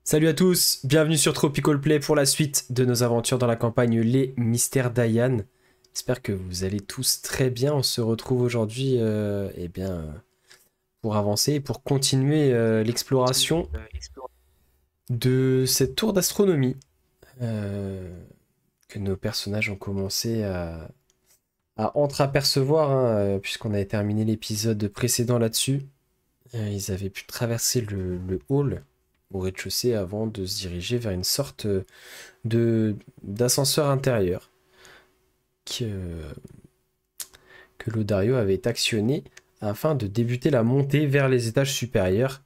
Salut à tous, bienvenue sur Tropical Play pour la suite de nos aventures dans la campagne Les Mystères d'Ayan. J'espère que vous allez tous très bien. On se retrouve aujourd'hui pour avancer et pour continuer l'exploration de cette tour d'astronomie que nos personnages ont commencé à entreapercevoir puisqu'on avait terminé l'épisode précédent là-dessus. Ils avaient pu traverser le hall au rez-de-chaussée avant de se diriger vers une sorte d'ascenseur intérieur que Lodario avait actionné afin de débuter la montée vers les étages supérieurs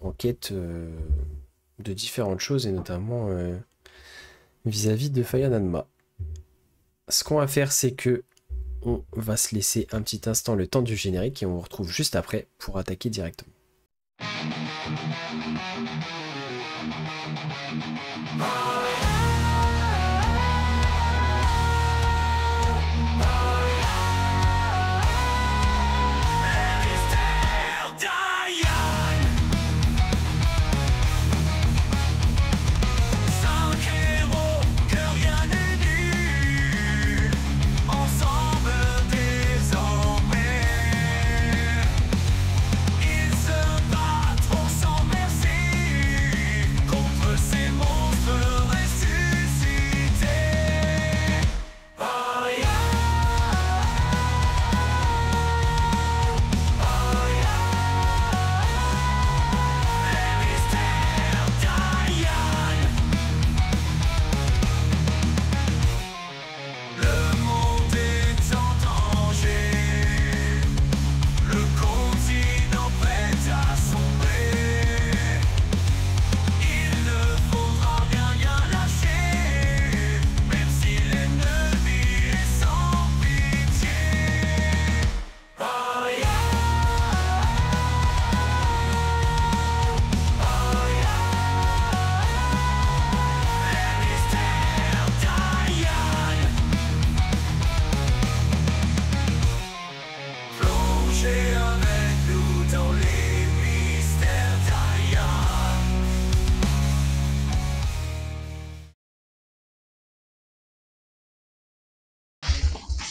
en quête de différentes choses et notamment vis-à-vis de Faya Nanma. Ce qu'on va faire, c'est que on va se laisser un petit instant le temps du générique et on vous retrouve juste après pour attaquer directement.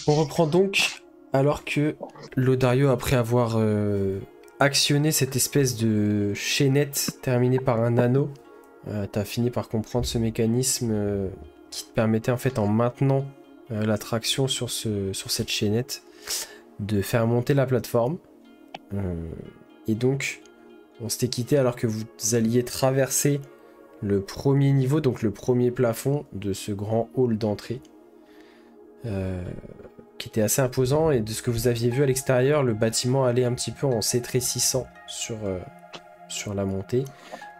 On reprend donc alors que Lodario, après avoir actionné cette espèce de chaînette terminée par un anneau, t'as fini par comprendre ce mécanisme qui te permettait en fait en maintenant la traction sur cette chaînette de faire monter la plateforme. Et donc on s'était quitté alors que vous alliez traverser le premier niveau, donc le premier plafond de ce grand hall d'entrée. Qui était assez imposant, et de ce que vous aviez vu à l'extérieur, le bâtiment allait un petit peu en s'étrécissant sur la montée,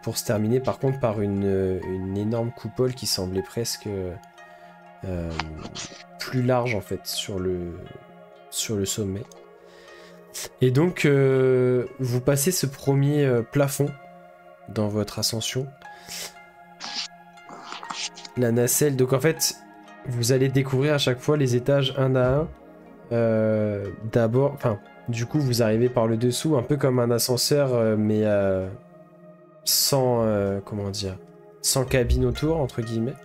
pour se terminer par contre par une énorme coupole qui semblait presque plus large en fait sur le sommet. Et donc vous passez ce premier plafond dans votre ascension. La nacelle, donc en fait vous allez découvrir à chaque fois les étages un à un. D'abord, enfin, du coup, vous arrivez par le dessous, un peu comme un ascenseur, mais sans, comment dire, sans cabine autour, entre guillemets.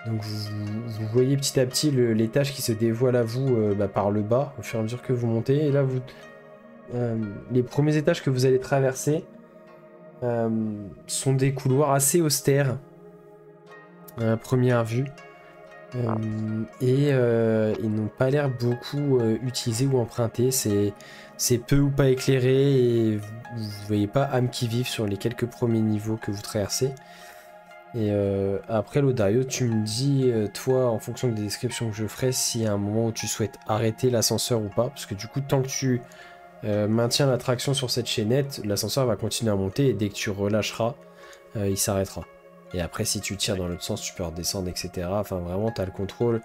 Donc, vous voyez petit à petit l'étage qui se dévoile à vous par le bas, au fur et à mesure que vous montez. Et là, les premiers étages que vous allez traverser sont des couloirs assez austères, à première vue. Ils n'ont pas l'air beaucoup utilisés ou empruntés, c'est peu ou pas éclairé et vous voyez pas âme qui vive sur les quelques premiers niveaux que vous traversez. Et après Lodario, tu me dis toi en fonction des descriptions que je ferai s'il y a un moment où tu souhaites arrêter l'ascenseur ou pas, parce que du coup tant que tu maintiens la traction sur cette chaînette, l'ascenseur va continuer à monter et dès que tu relâcheras, il s'arrêtera. Et après, si tu tires dans l'autre sens, tu peux redescendre, etc. Enfin, vraiment, tu as le contrôle,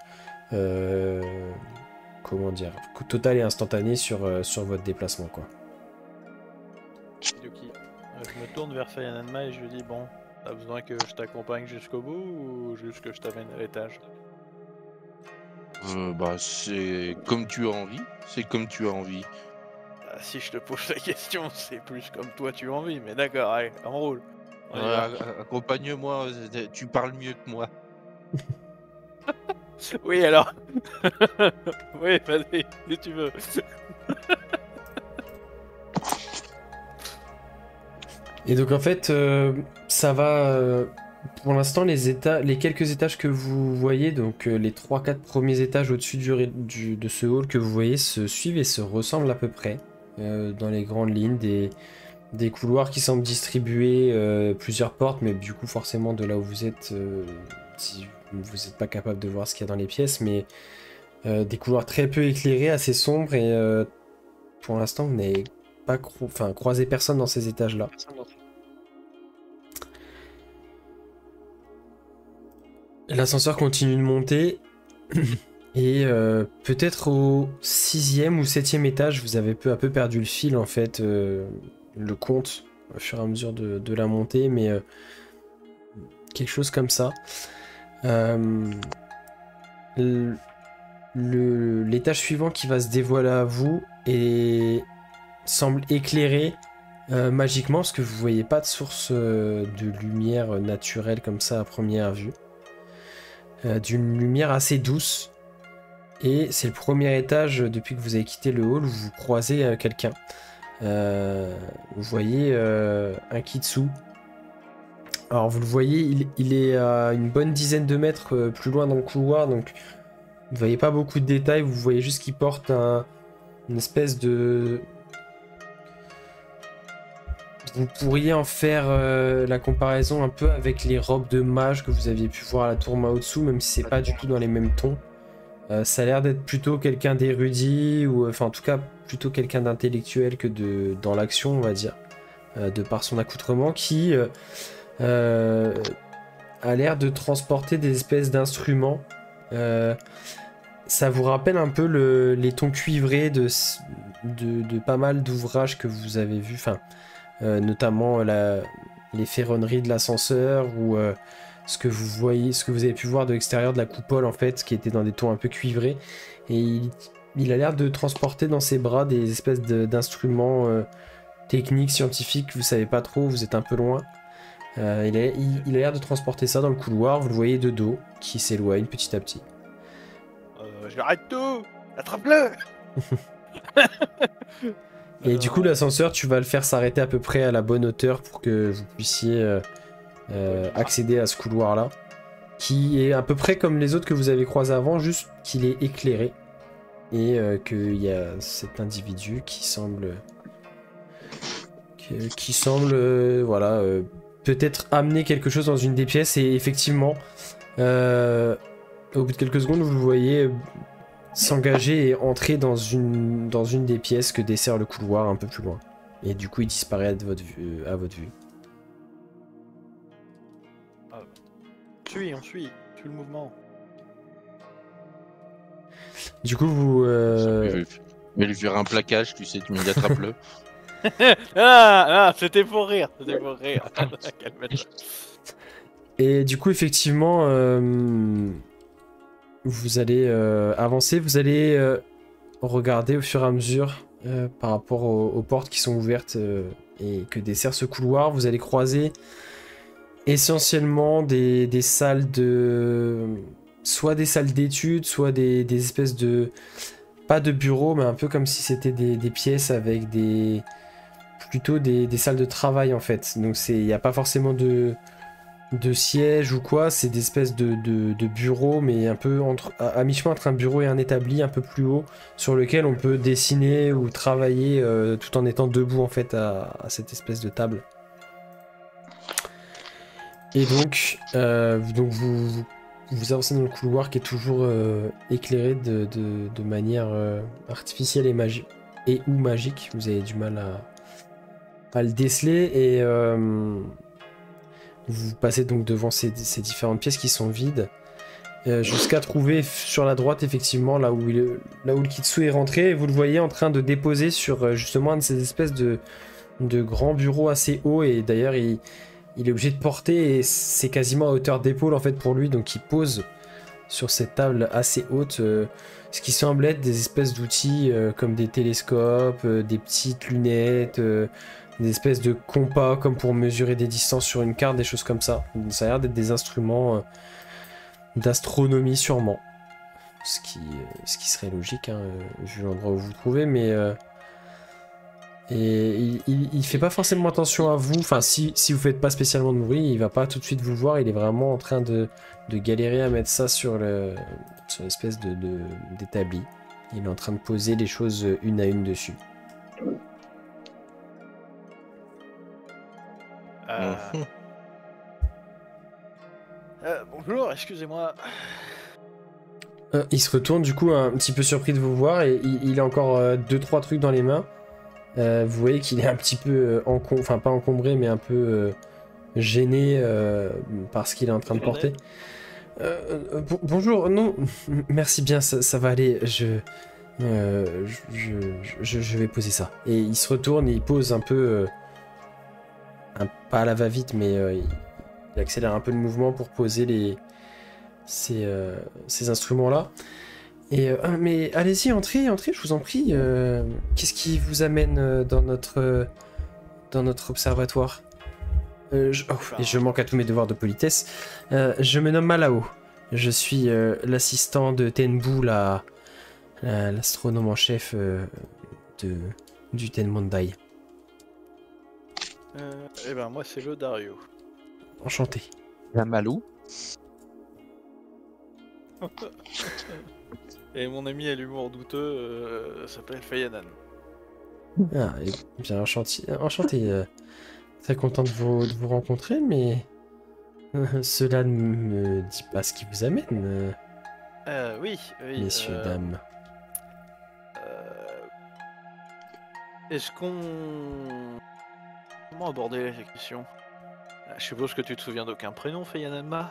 comment dire, total et instantané sur votre déplacement, quoi. Yuki. Je me tourne vers Fayananma et je lui dis bon, t'as besoin que je t'accompagne jusqu'au bout ou juste que je t'amène à l'étage? C'est comme tu as envie. C'est comme tu as envie. Si je te pose la question, c'est plus comme toi tu as envie, mais d'accord, allez, on roule. On y va. Accompagne-moi, tu parles mieux que moi. Oui, alors. Oui, vas-y, si tu veux. Et donc en fait, ça va. Pour l'instant, les quelques étages que vous voyez, donc les 3-4 premiers étages au-dessus de ce hall que vous voyez, se suivent et se ressemblent à peu près. Dans les grandes lignes, des couloirs qui semblent distribuer plusieurs portes, mais du coup, forcément, de là où vous êtes, si vous n'êtes pas capable de voir ce qu'il y a dans les pièces, mais des couloirs très peu éclairés, assez sombres, et pour l'instant, vous n'avez pas croisé personne dans ces étages-là. L'ascenseur continue de monter et peut-être au 6e ou 7e étage, vous avez peu à peu perdu le fil en fait, le compte au fur et à mesure de la montée, mais quelque chose comme ça. L'étage suivant qui va se dévoiler à vous et semble éclairé magiquement parce que vous voyez pas de source de lumière naturelle comme ça à première vue. D'une lumière assez douce, et c'est le premier étage depuis que vous avez quitté le hall où vous croisez quelqu'un. Vous voyez un Kitsu. Alors vous le voyez, il est à une bonne dizaine de mètres plus loin dans le couloir, donc vous voyez pas beaucoup de détails, vous voyez juste qu'il porte une espèce de... Vous pourriez en faire la comparaison un peu avec les robes de mage que vous aviez pu voir à la tour Maotsu, même si c'est pas du tout dans les mêmes tons. Ça a l'air d'être plutôt quelqu'un d'érudit, ou enfin en tout cas plutôt quelqu'un d'intellectuel que dans l'action, on va dire, de par son accoutrement, qui a l'air de transporter des espèces d'instruments. Ça vous rappelle un peu les tons cuivrés de pas mal d'ouvrages que vous avez vus, notamment les ferronneries de l'ascenseur, ou ce que vous avez pu voir de l'extérieur de la coupole en fait, qui était dans des tons un peu cuivrés, et il a l'air de transporter dans ses bras des espèces d'instruments techniques, scientifiques, vous savez pas trop, vous êtes un peu loin. Il a l'air de transporter ça dans le couloir, vous le voyez de dos, qui s'éloigne petit à petit. Je arrête tout. Attrape-le. Et du coup, l'ascenseur, tu vas le faire s'arrêter à peu près à la bonne hauteur pour que vous puissiez accéder à ce couloir-là, qui est à peu près comme les autres que vous avez croisés avant, juste qu'il est éclairé, et qu'il y a cet individu qui semble... voilà, peut-être amener quelque chose dans une des pièces, et effectivement, au bout de quelques secondes, vous le voyez s'engager et entrer dans une des pièces que dessert le couloir un peu plus loin. Et du coup, il disparaît à votre vue. On suit le mouvement. Du coup, vous... Je vais lui faire un plaquage, tu sais, tu me dis attrape-le. C'était pour rire. Calme-toi. Et du coup, effectivement, vous allez avancer, vous allez regarder au fur et à mesure par rapport aux portes qui sont ouvertes et que dessert ce couloir. Vous allez croiser essentiellement des salles de... soit des salles d'études, soit des espèces de... pas de bureaux, mais un peu comme si c'était des pièces avec plutôt des salles de travail en fait. Donc il n'y a pas forcément de sièges ou quoi, c'est des espèces de bureaux, mais un peu à mi-chemin entre un bureau et un établi un peu plus haut, sur lequel on peut dessiner ou travailler tout en étant debout en fait à cette espèce de table. Et donc vous avancez dans le couloir qui est toujours éclairé de manière artificielle et ou magique. Vous avez du mal à le déceler, et vous passez donc devant ces différentes pièces qui sont vides, jusqu'à trouver sur la droite effectivement là où le Kitsu est rentré, et vous le voyez en train de déposer sur justement un de ces espèces de grands bureaux assez hauts, et d'ailleurs il est obligé de porter, et c'est quasiment à hauteur d'épaule en fait pour lui, donc il pose sur cette table assez haute ce qui semble être des espèces d'outils comme des télescopes, des petites lunettes, des espèces de compas comme pour mesurer des distances sur une carte, des choses comme ça. Ça a l'air d'être des instruments d'astronomie sûrement. Ce qui serait logique, hein, vu l'endroit où vous vous trouvez, mais... et il fait pas forcément attention à vous, enfin si vous faites pas spécialement de bruit, il va pas tout de suite vous voir, il est vraiment en train de galérer à mettre ça sur l'espèce d'établi. Il est en train de poser les choses une à une dessus. Bonjour, excusez-moi. Il se retourne du coup un petit peu surpris de vous voir et il a encore 2-3 trucs dans les mains. Vous voyez qu'il est un petit peu enfin pas encombré mais un peu gêné par ce qu'il est en train de porter. Bonjour, non, merci bien, ça va aller, je vais poser ça. Et il se retourne et il pose un peu, pas à la va-vite, mais il accélère un peu le mouvement pour poser ces instruments-là. Et mais allez-y, entrez, je vous en prie. Qu'est-ce qui vous amène dans notre observatoire? Et je manque à tous mes devoirs de politesse. Je me nomme Malao. Je suis l'assistant de Tenbu, l'astronome en chef du Tenmondai. Eh ben moi c'est le Dario. Enchanté. La Malou. Et mon ami à l'humour douteux s'appelle Fayanan. Ah, bien enchanté. Très content de vous rencontrer, mais cela ne me dit pas ce qui vous amène, Oui. messieurs, dames. Est-ce qu'on... Comment aborder la question? Je suppose que tu te souviens d'aucun prénom, Fayananma?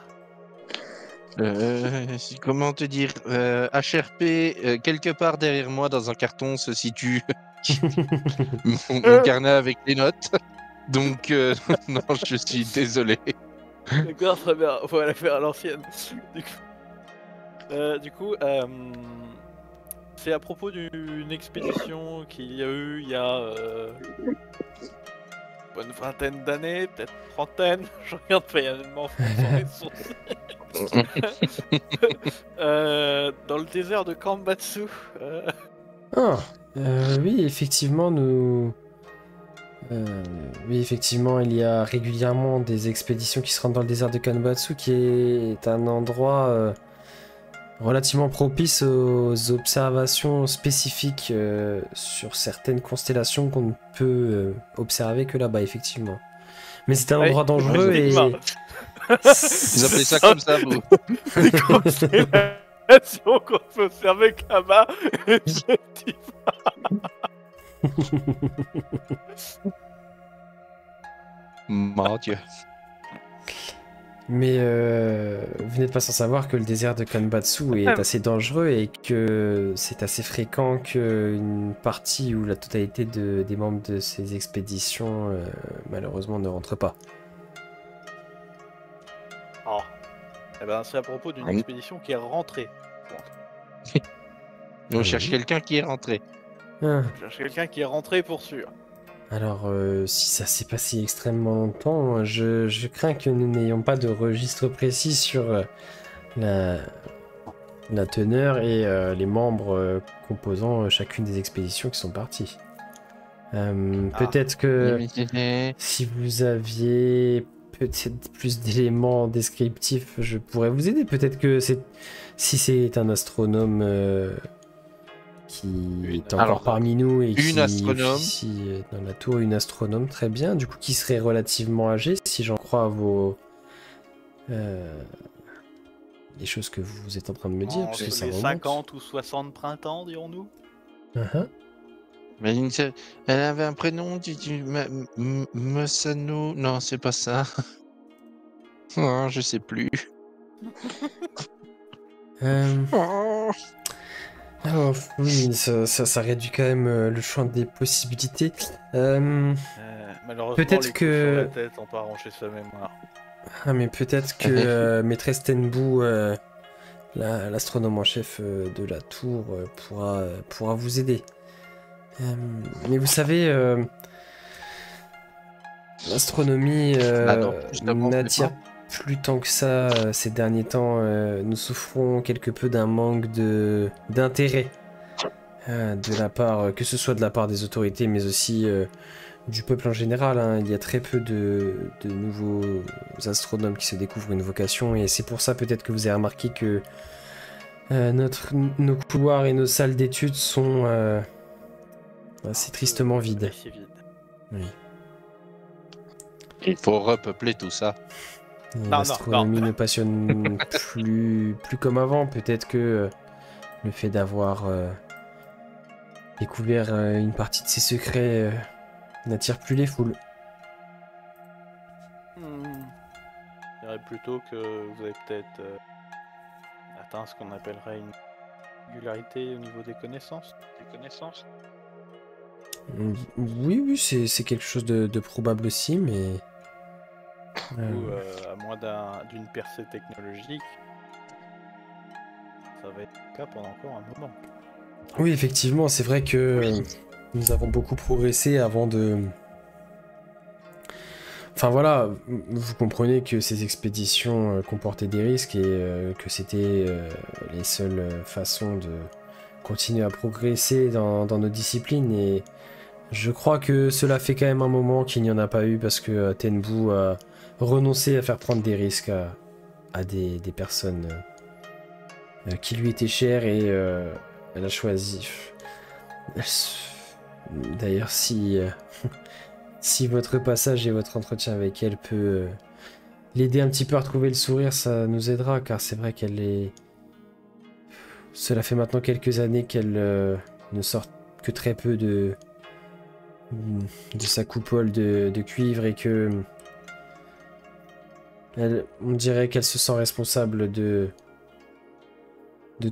Comment te dire, HRP, quelque part derrière moi dans un carton se situe mon carnet avec les notes. Donc, non, je suis désolé. D'accord, très bien, on va la faire à l'ancienne. Du coup, c'est à propos d'une expédition qu'il y a eu il y a une vingtaine d'années, peut-être trentaine. Je regarde Fayanan sans les sourcils. Dans le désert de Kambatsu. Oui, effectivement, oui, effectivement, il y a régulièrement des expéditions qui se rendent dans le désert de Kanbatsu, qui est un endroit relativement propice aux observations spécifiques sur certaines constellations qu'on ne peut observer que là-bas, effectivement. Mais c'est un endroit dangereux et... Vous appelez ça comme ça, vous? Des constellations qu'on peut observer que là-bas, effectivement. Mon Dieu. Mais vous n'êtes pas sans savoir que le désert de Kanbatsu est assez dangereux et que c'est assez fréquent qu'une partie ou la totalité des membres de ces expéditions malheureusement ne rentrent pas. Oh. Eh ben, c'est à propos d'une expédition qui est rentrée. On cherche quelqu'un qui est rentré. Ah. Je cherche quelqu'un qui est rentré pour sûr. Alors, si ça s'est passé extrêmement longtemps, je crains que nous n'ayons pas de registre précis sur la teneur et les membres composant chacune des expéditions qui sont parties. Peut-être que si vous aviez peut-être plus d'éléments descriptifs, je pourrais vous aider. Peut-être que si c'est un astronome qui est encore parmi nous et qui officie dans la tour, une astronome, très bien, du coup qui serait relativement âgée, si j'en crois à vos les choses que vous êtes en train de me dire, puisque ça remonte. 50 ou 60 printemps, dirons-nous. Mais elle avait un prénom, Mosano. Non, c'est pas ça. Oh, je sais plus. Oh, oui, ça réduit quand même le champ des possibilités. Malheureusement, peut-être les coups que sur la tête ont pas arrangé sa mémoire. Ah, mais peut-être que maîtresse Tenbu, l'astronome en chef de la tour, pourra vous aider. Mais vous savez, L'astronomie Ah non, justement, c'est n'attire pas. plus tant que ça ces derniers temps. Nous souffrons quelque peu d'un manque d'intérêt de la part, que ce soit de la part des autorités, mais aussi du peuple en général. Hein. Il y a très peu de nouveaux astronomes qui se découvrent une vocation, et c'est pour ça peut-être que vous avez remarqué que nos couloirs et nos salles d'études sont assez tristement vides. C'est vide. Oui. Il faut repeupler tout ça. Et Non, l'astronomie non. ne passionne plus comme avant. Peut-être que le fait d'avoir découvert une partie de ses secrets n'attire plus les foules. Je dirais plutôt que vous avez peut-être atteint ce qu'on appellerait une singularité au niveau des connaissances. Oui, oui, c'est quelque chose de probable aussi, mais... Ou à moins d'une percée technologique, ça va être le cas pendant encore un moment. Oui, effectivement, c'est vrai que nous avons beaucoup progressé avant de... Enfin voilà, vous comprenez que ces expéditions comportaient des risques et que c'était les seules façons de continuer à progresser dans nos disciplines, et je crois que cela fait quand même un moment qu'il n'y en a pas eu parce que Tenbu a renoncé à faire prendre des risques à des personnes qui lui étaient chères, et elle a choisi... D'ailleurs, si votre passage et votre entretien avec elle peut l'aider un petit peu à retrouver le sourire, ça nous aidera, car c'est vrai qu'elle est... Cela fait maintenant quelques années qu'elle ne sort que très peu de sa coupole de cuivre, et que on dirait qu'elle se sent responsable de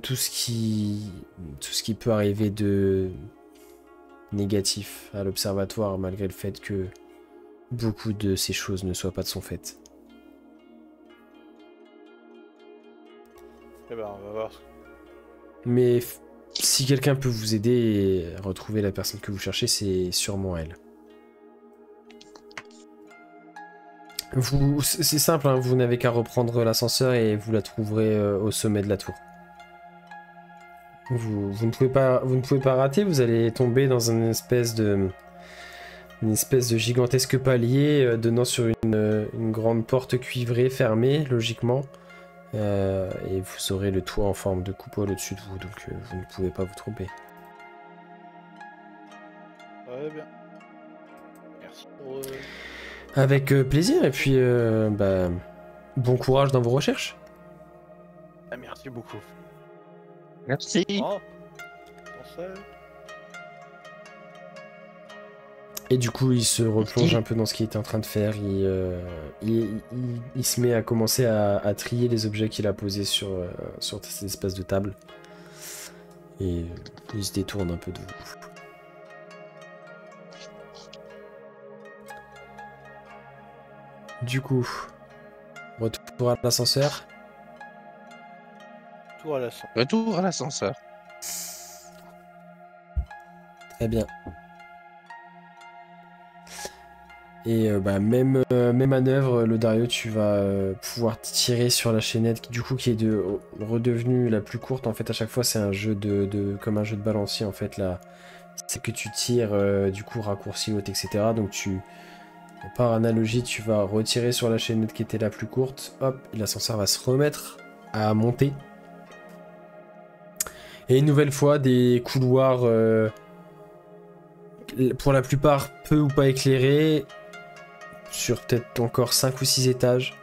tout ce qui peut arriver de négatif à l'observatoire, malgré le fait que beaucoup de ces choses ne soient pas de son fait. Eh ben, on va voir. Mais si quelqu'un peut vous aider et retrouver la personne que vous cherchez, c'est sûrement elle. C'est simple, hein, vous n'avez qu'à reprendre l'ascenseur et vous la trouverez au sommet de la tour. Vous ne pouvez pas rater, vous allez tomber dans une espèce de gigantesque palier donnant sur une grande porte cuivrée fermée, logiquement. Et vous aurez le toit en forme de coupole au-dessus de vous, donc vous ne pouvez pas vous tromper. Ouais, bien. Merci pour... Avec plaisir, et puis bon courage dans vos recherches. Ah, merci beaucoup. Merci. Oh, français. Et du coup, il se replonge un peu dans ce qu'il était en train de faire. Il se met à commencer à trier les objets qu'il a posés sur ces espèces de tables. Et il se détourne un peu de vous. Du coup, retour à l'ascenseur. Tout à la son. Retour à l'ascenseur. Très bien. Et même manœuvre, Lodario, tu vas pouvoir tirer sur la chaînette qui est redevenue la plus courte. En fait, à chaque fois, c'est un jeu comme un jeu de balancier. En fait, là, c'est que tu tires du coup raccourci haute, etc. Donc par analogie, tu vas retirer sur la chaînette qui était la plus courte. Hop, et l'ascenseur va se remettre à monter. Et une nouvelle fois, des couloirs pour la plupart peu ou pas éclairés, sur peut-être encore 5 ou 6 étages.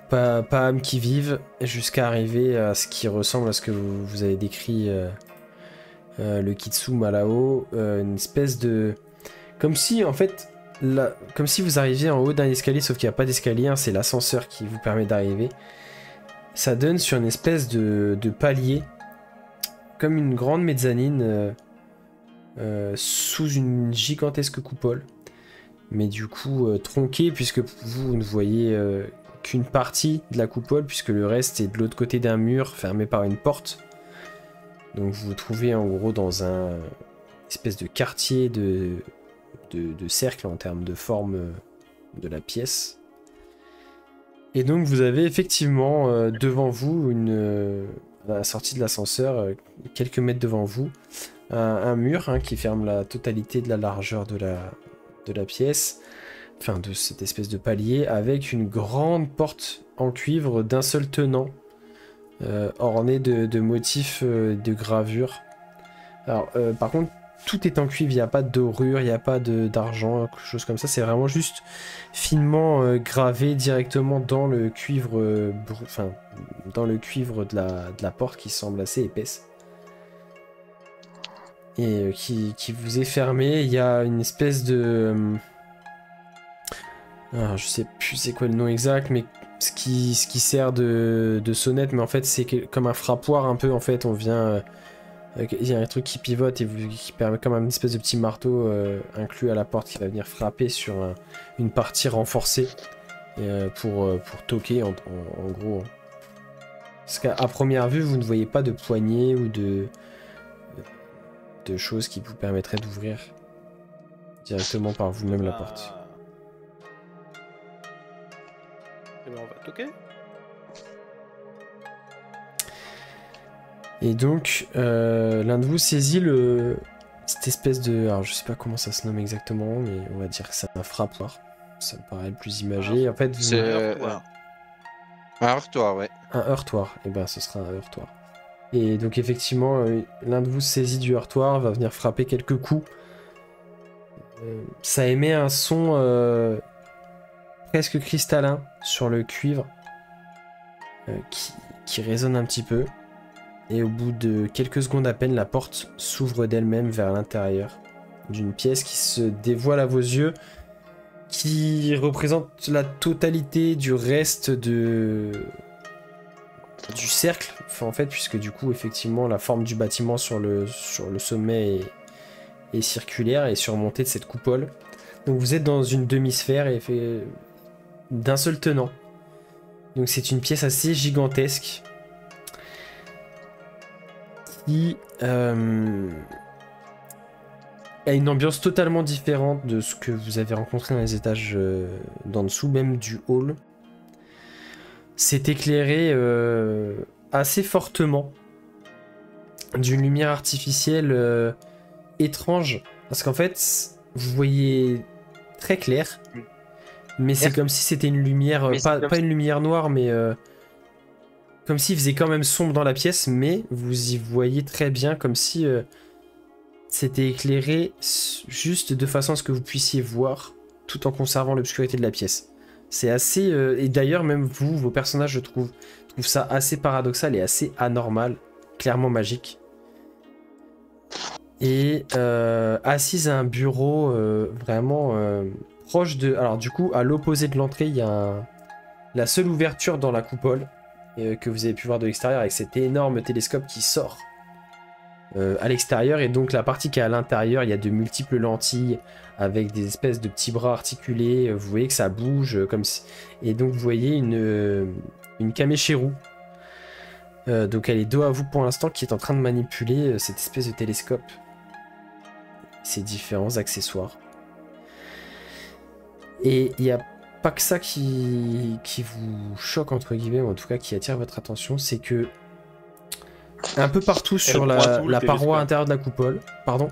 Pas âme qui vive, jusqu'à arriver à ce qui ressemble à ce que vous avez décrit le Kitsuma là-haut. Une espèce de... Comme si, en fait, comme si vous arriviez en haut d'un escalier, sauf qu'il n'y a pas d'escalier, hein, c'est l'ascenseur qui vous permet d'arriver. Ça donne sur une espèce de palier, comme une grande mezzanine sous une gigantesque coupole. Mais du coup tronquée, puisque vous ne voyez qu'une partie de la coupole, puisque le reste est de l'autre côté d'un mur fermé par une porte. Donc vous vous trouvez en gros dans un espèce de quartier de de cercle en termes de forme de la pièce. Et donc vous avez effectivement devant vous, à la sortie de l'ascenseur, quelques mètres devant vous, un mur hein, qui ferme la totalité de la largeur de la pièce, enfin de cette espèce de palier, avec une grande porte en cuivre d'un seul tenant, ornée de motifs de gravure. Alors par contre, tout est en cuivre, il n'y a pas de dorure, il n'y a pas d'argent, quelque chose comme ça, c'est vraiment juste finement gravé directement dans le cuivre, dans le cuivre de la porte qui semble assez épaisse. Et qui vous est fermé. Il y a une espèce de... alors, je sais plus c'est quoi le nom exact, mais ce qui sert de sonnette, mais en fait c'est comme un frappoir un peu, en fait on vient... il y a un truc qui pivote et qui permet comme un espèce de petit marteau inclus à la porte qui va venir frapper sur une partie renforcée pour toquer en gros. Parce qu'à première vue, vous ne voyez pas de poignée ou de choses qui vous permettraient d'ouvrir directement par vous-même la porte. Et ben on va toquer. Et donc, l'un de vous saisit cette espèce de... Alors, je sais pas comment ça se nomme exactement, mais on va dire que c'est un frappoir. Ça me paraît le plus imagé. En fait, C'est un heurtoir, ouais. Un heurtoir. Et ben, ce sera un heurtoir. Et donc, effectivement, l'un de vous saisit du heurtoir, va venir frapper quelques coups. Ça émet un son presque cristallin sur le cuivre qui résonne un petit peu. Et au bout de quelques secondes à peine, la porte s'ouvre d'elle-même vers l'intérieur d'une pièce qui se dévoile à vos yeux, qui représente la totalité du reste du cercle, enfin, en fait, puisque du coup, effectivement, la forme du bâtiment sur le sommet est circulaire et surmontée de cette coupole. Donc vous êtes dans une demi-sphère et fait d'un seul tenant. Donc c'est une pièce assez gigantesque qui a une ambiance totalement différente de ce que vous avez rencontré dans les étages d'en dessous, même du hall. C'est éclairé assez fortement d'une lumière artificielle étrange, parce qu'en fait vous voyez très clair, mais c'est comme si c'était une lumière, pas une lumière noire, mais comme s'il faisait quand même sombre dans la pièce, mais vous y voyez très bien, comme si c'était éclairé juste de façon à ce que vous puissiez voir, tout en conservant l'obscurité de la pièce. C'est assez... et d'ailleurs, même vous, vos personnages, je trouve ça assez paradoxal et assez anormal, clairement magique. Et assise à un bureau vraiment proche de... Alors du coup, à l'opposé de l'entrée, il y a la seule ouverture dans la coupole, que vous avez pu voir de l'extérieur, avec cet énorme télescope qui sort à l'extérieur, et donc la partie qui est à l'intérieur, il y a de multiples lentilles avec des espèces de petits bras articulés, vous voyez que ça bouge comme si... Et donc vous voyez une Kameshiro, donc elle est dos à vous pour l'instant, qui est en train de manipuler cette espèce de télescope, ces différents accessoires. Et il n'y a pas que ça qui vous choque, entre guillemets, ou en tout cas qui attire votre attention, c'est que un peu partout sur la paroi intérieure de la coupole... Pardon ?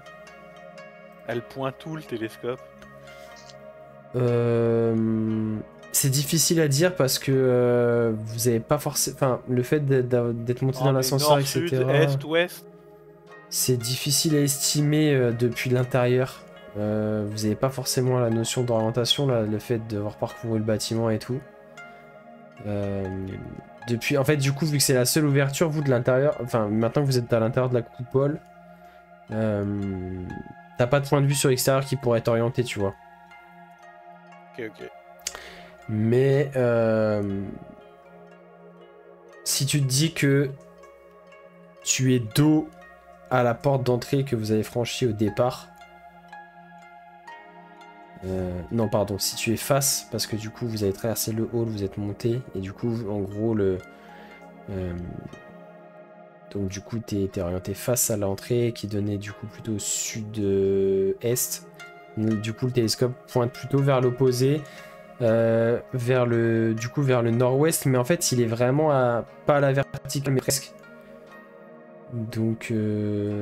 Elle pointe où le télescope ? C'est difficile à dire parce que vous avez pas forcément... Enfin, le fait d'être monté dans l'ascenseur, nord, etc. Sud, est, ouest. C'est difficile à estimer depuis l'intérieur. Vous n'avez pas forcément la notion d'orientation, le fait d'avoir parcouru le bâtiment et tout. Depuis, en fait, du coup, vu que c'est la seule ouverture, vous de l'intérieur, enfin, maintenant que vous êtes à l'intérieur de la coupole, t'as pas de point de vue sur l'extérieur qui pourrait t'orienter, tu vois. Ok. Mais si tu te dis que tu es dos à la porte d'entrée que vous avez franchie au départ, non pardon, si tu es face, parce que du coup vous avez traversé le hall, vous êtes monté, et du coup en gros donc du coup t'es orienté face à l'entrée qui donnait du coup plutôt sud-est, Du coup, le télescope pointe plutôt vers l'opposé, vers le nord-ouest, mais en fait, il est vraiment pas à la verticale, mais presque. Donc,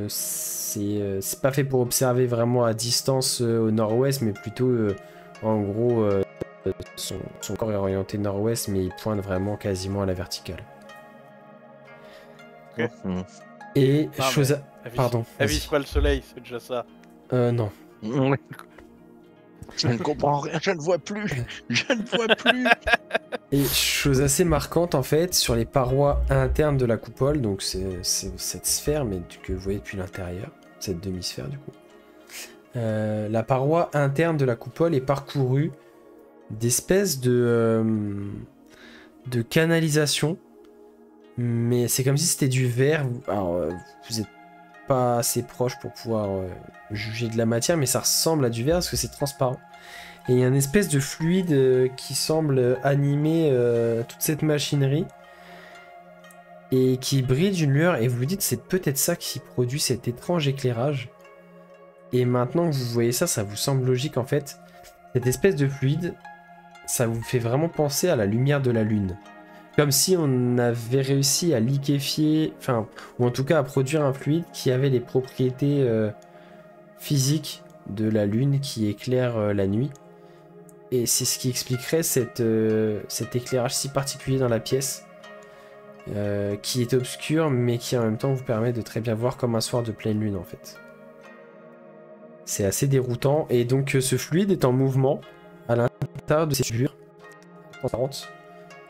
c'est pas fait pour observer vraiment à distance au nord-ouest, mais plutôt, en gros, son corps est orienté nord-ouest, mais il pointe vraiment quasiment à la verticale. Ok. Et Non, chose à... mais Pardon. avise pas le soleil, c'est déjà ça. Non. Je ne comprends rien, je ne vois plus. Je ne vois plus. Et chose assez marquante en fait, sur les parois internes de la coupole, donc c'est cette sphère, mais que vous voyez depuis l'intérieur, cette demi-sphère du coup. La paroi interne de la coupole est parcourue d'espèces de canalisation, mais c'est comme si c'était du verre. Alors, vous êtes pas assez proche pour pouvoir juger de la matière, mais ça ressemble à du verre parce que c'est transparent. Et il y a une espèce de fluide qui semble animer toute cette machinerie et qui brille d'une lueur. Et vous vous dites, c'est peut-être ça qui produit cet étrange éclairage. Et maintenant que vous voyez ça, ça vous semble logique en fait. Cette espèce de fluide, ça vous fait vraiment penser à la lumière de la lune. Comme si on avait réussi à liquéfier, enfin, ou en tout cas à produire un fluide qui avait les propriétés physiques de la lune qui éclaire la nuit. Et c'est ce qui expliquerait cet éclairage si particulier dans la pièce, qui est obscur, mais qui en même temps vous permet de très bien voir comme un soir de pleine lune en fait. C'est assez déroutant, et donc ce fluide est en mouvement à l'intérieur de ces tubures transparentes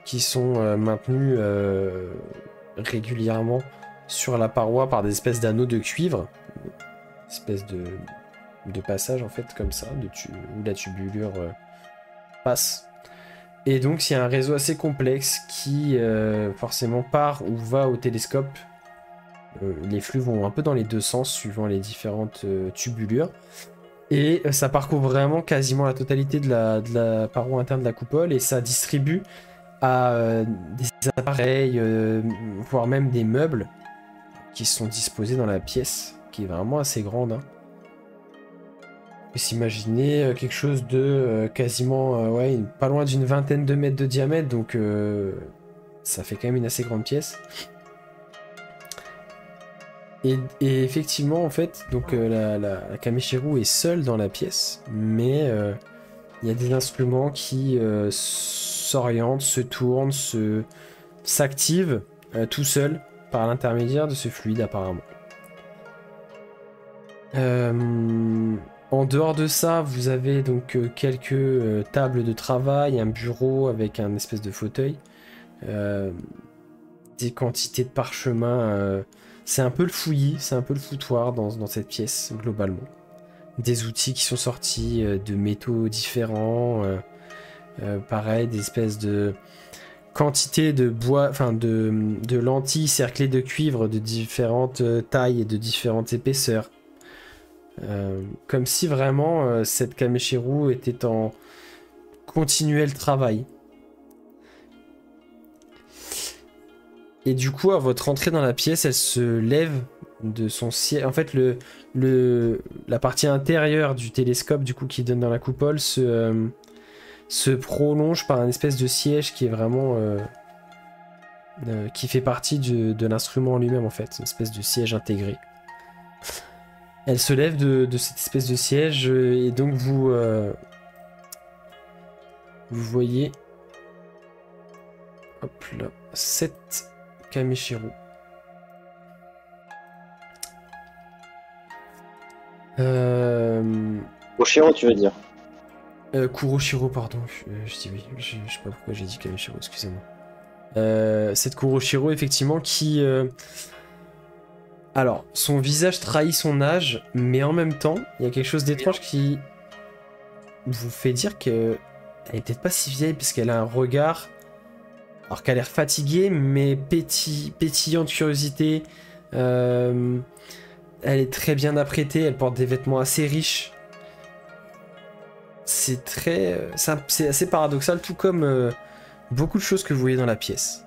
qui sont maintenues régulièrement sur la paroi par des espèces d'anneaux de cuivre, espèces de passage en fait comme ça, où la tubulure passe. Et donc il y a un réseau assez complexe qui forcément part ou va au télescope. Les flux vont un peu dans les deux sens suivant les différentes tubulures. Et ça parcourt vraiment quasiment la totalité de la paroi interne de la coupole, et ça distribue à des appareils, voire même des meubles qui sont disposés dans la pièce, qui est vraiment assez grande. Hein. On peut s'imaginer quelque chose de quasiment, pas loin d'une vingtaine de mètres de diamètre, donc ça fait quand même une assez grande pièce. Et effectivement, en fait, donc la Kameshiro est seule dans la pièce, mais il y a des instruments qui s'orientent, se tournent, s'activent tout seuls par l'intermédiaire de ce fluide apparemment. En dehors de ça, vous avez donc quelques tables de travail, un bureau avec un espèce de fauteuil, des quantités de parchemins. C'est un peu le fouillis, c'est un peu le foutoir dans cette pièce globalement. Des outils qui sont sortis de métaux différents, pareil, des espèces de quantités de bois, enfin de lentilles cerclées de cuivre de différentes tailles et de différentes épaisseurs. Comme si vraiment cette Kameshiro était en continuel travail. Et du coup, à votre entrée dans la pièce, elle se lève de son siège. En fait, la partie intérieure du télescope, du coup, qui donne dans la coupole, se prolonge par un espèce de siège qui est vraiment qui fait partie de l'instrument lui-même, en fait, une espèce de siège intégré. Elle se lève de cette espèce de siège, et donc vous voyez, hop là, 7 Kameshiro. Kuroshiro, tu veux dire? Kuroshiro, pardon. Je dis oui. Je sais pas pourquoi j'ai dit Kameshiro, excusez-moi. Cette Kuroshiro, effectivement, qui... Alors, son visage trahit son âge, mais en même temps, il y a quelque chose d'étrange qui vous fait dire qu'elle est peut-être pas si vieille, parce qu'elle a un regard... Alors qu'elle a l'air fatiguée, mais pétillant de curiosité. Elle est très bien apprêtée, elle porte des vêtements assez riches. C'est assez paradoxal, tout comme beaucoup de choses que vous voyez dans la pièce.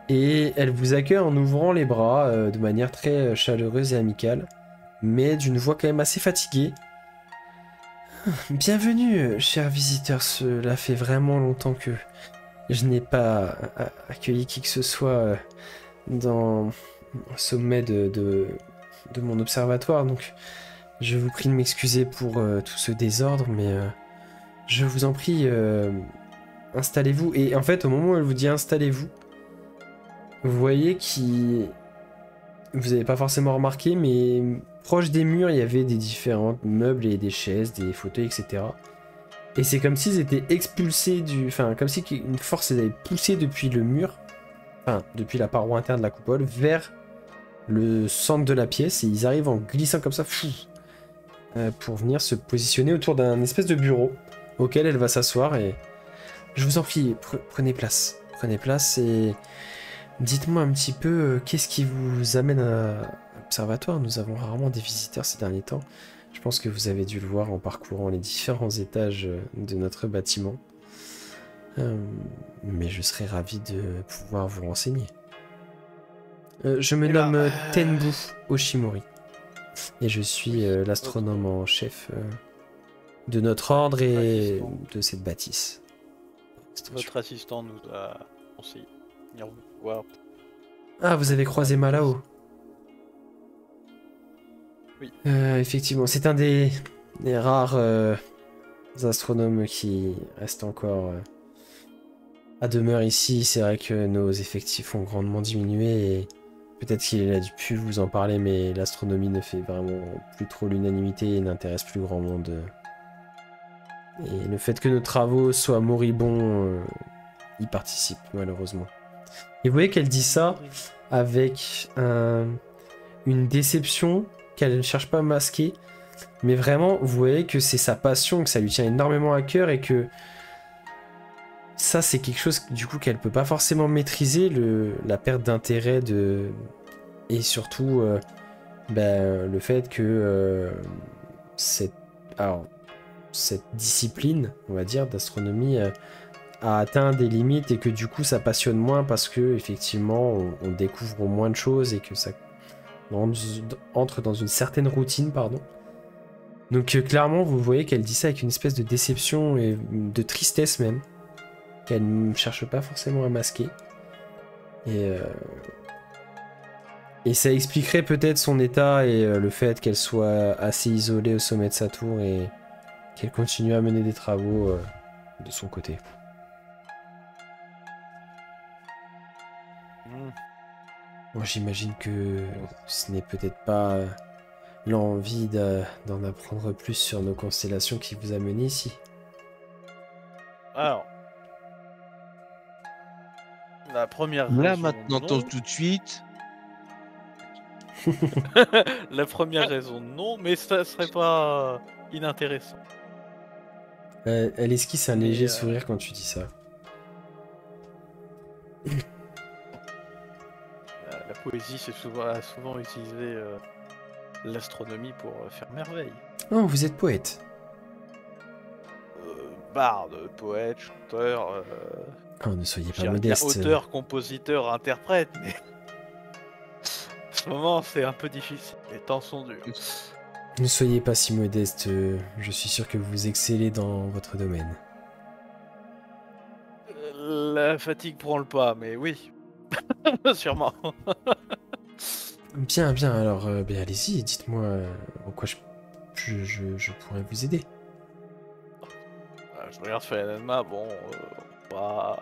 Et elle vous accueille en ouvrant les bras de manière très chaleureuse et amicale, mais d'une voix quand même assez fatiguée. Bienvenue, chers visiteurs. Cela fait vraiment longtemps que je n'ai pas accueilli qui que ce soit dans au sommet de mon observatoire, donc je vous prie de m'excuser pour tout ce désordre, mais je vous en prie, installez-vous. Et en fait, au moment où elle vous dit installez-vous, vous voyez qu'il... Vous n'avez pas forcément remarqué, mais proche des murs, il y avait des différents meubles et des chaises, des fauteuils, etc. Et c'est comme s'ils étaient expulsés du... Enfin, comme si une force les avait poussés depuis le mur, enfin, depuis la paroi interne de la coupole, vers le centre de la pièce, et ils arrivent en glissant comme ça, pour venir se positionner autour d'un espèce de bureau, auquel elle va s'asseoir, et... Je vous en prie, prenez place. Prenez place et... Dites-moi un petit peu, qu'est-ce qui vous amène à l'observatoire? Nous avons rarement des visiteurs ces derniers temps. Je pense que vous avez dû le voir en parcourant les différents étages de notre bâtiment. Mais je serais ravi de pouvoir vous renseigner. Je me nomme Tenbu Oshimori. Et je suis l'astronome en chef de notre ordre et de cette bâtisse. Votre assistant nous a conseillé de venir vous voir. Ah, vous avez croisé Malao? Oui. Effectivement, c'est un des rares astronomes qui reste encore à demeure ici. C'est vrai que nos effectifs ont grandement diminué et peut-être qu'il a pu vous en parler, mais l'astronomie ne fait vraiment plus trop l'unanimité et n'intéresse plus grand monde. Et le fait que nos travaux soient moribonds y participe malheureusement. Et vous voyez qu'elle dit ça avec une déception qu'elle ne cherche pas à masquer, mais vraiment vous voyez que c'est sa passion, que ça lui tient énormément à cœur et que ça c'est quelque chose du coup qu'elle peut pas forcément maîtriser, la perte d'intérêt et surtout le fait que cette discipline, on va dire, d'astronomie a atteint des limites et que du coup ça passionne moins parce que effectivement on découvre moins de choses et que ça entre dans une certaine routine, pardon. Donc clairement vous voyez qu'elle dit ça avec une espèce de déception et de tristesse même, qu'elle ne cherche pas forcément à masquer. Et ça expliquerait peut-être son état et le fait qu'elle soit assez isolée au sommet de sa tour et qu'elle continue à mener des travaux de son côté. Moi, j'imagine que ce n'est peut-être pas l'envie d'en apprendre plus sur nos constellations qui vous a mené ici. Alors, la première Là, raison, maintenant, non. tout de suite. La première raison, non, mais ça serait pas inintéressant. Elle esquisse un Mais, léger sourire quand tu dis ça. La poésie, a souvent utilisé l'astronomie pour faire merveille. Oh, vous êtes poète. Barde, poète, chanteur. Oh, ne soyez pas J'irais bien modeste. auteur, compositeur, interprète, mais en ce moment c'est un peu difficile. Les temps sont durs. Ne soyez pas si modeste. Je suis sûr que vous excellez dans votre domaine. La fatigue prend le pas, mais oui, sûrement. Bien, bien. Alors, allez-y. Dites-moi en quoi je pourrais vous aider. Je regarde Fayanama, bon, on va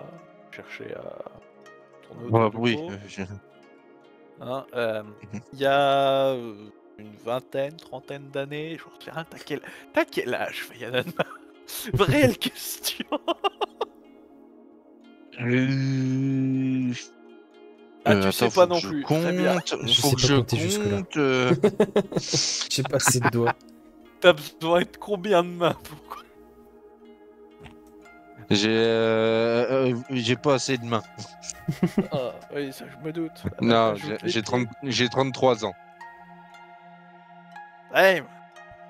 chercher à tourner Ouais, autour du oui. pot. Hein, il y a une vingtaine, trentaine d'années, j'en sais rien, t'as quel âge, Fayanama? Réelle question. Tu sais pas non plus. Très bien. Je Faut sais que pas je compter jusque-là. compte. J'ai pas assez de doigts. T'as besoin de combien de mains pour... J'ai pas assez de mains. Ah, oui, ça je me doute. Non, Ajoute les j'ai pieds. 33 ans. Ouais.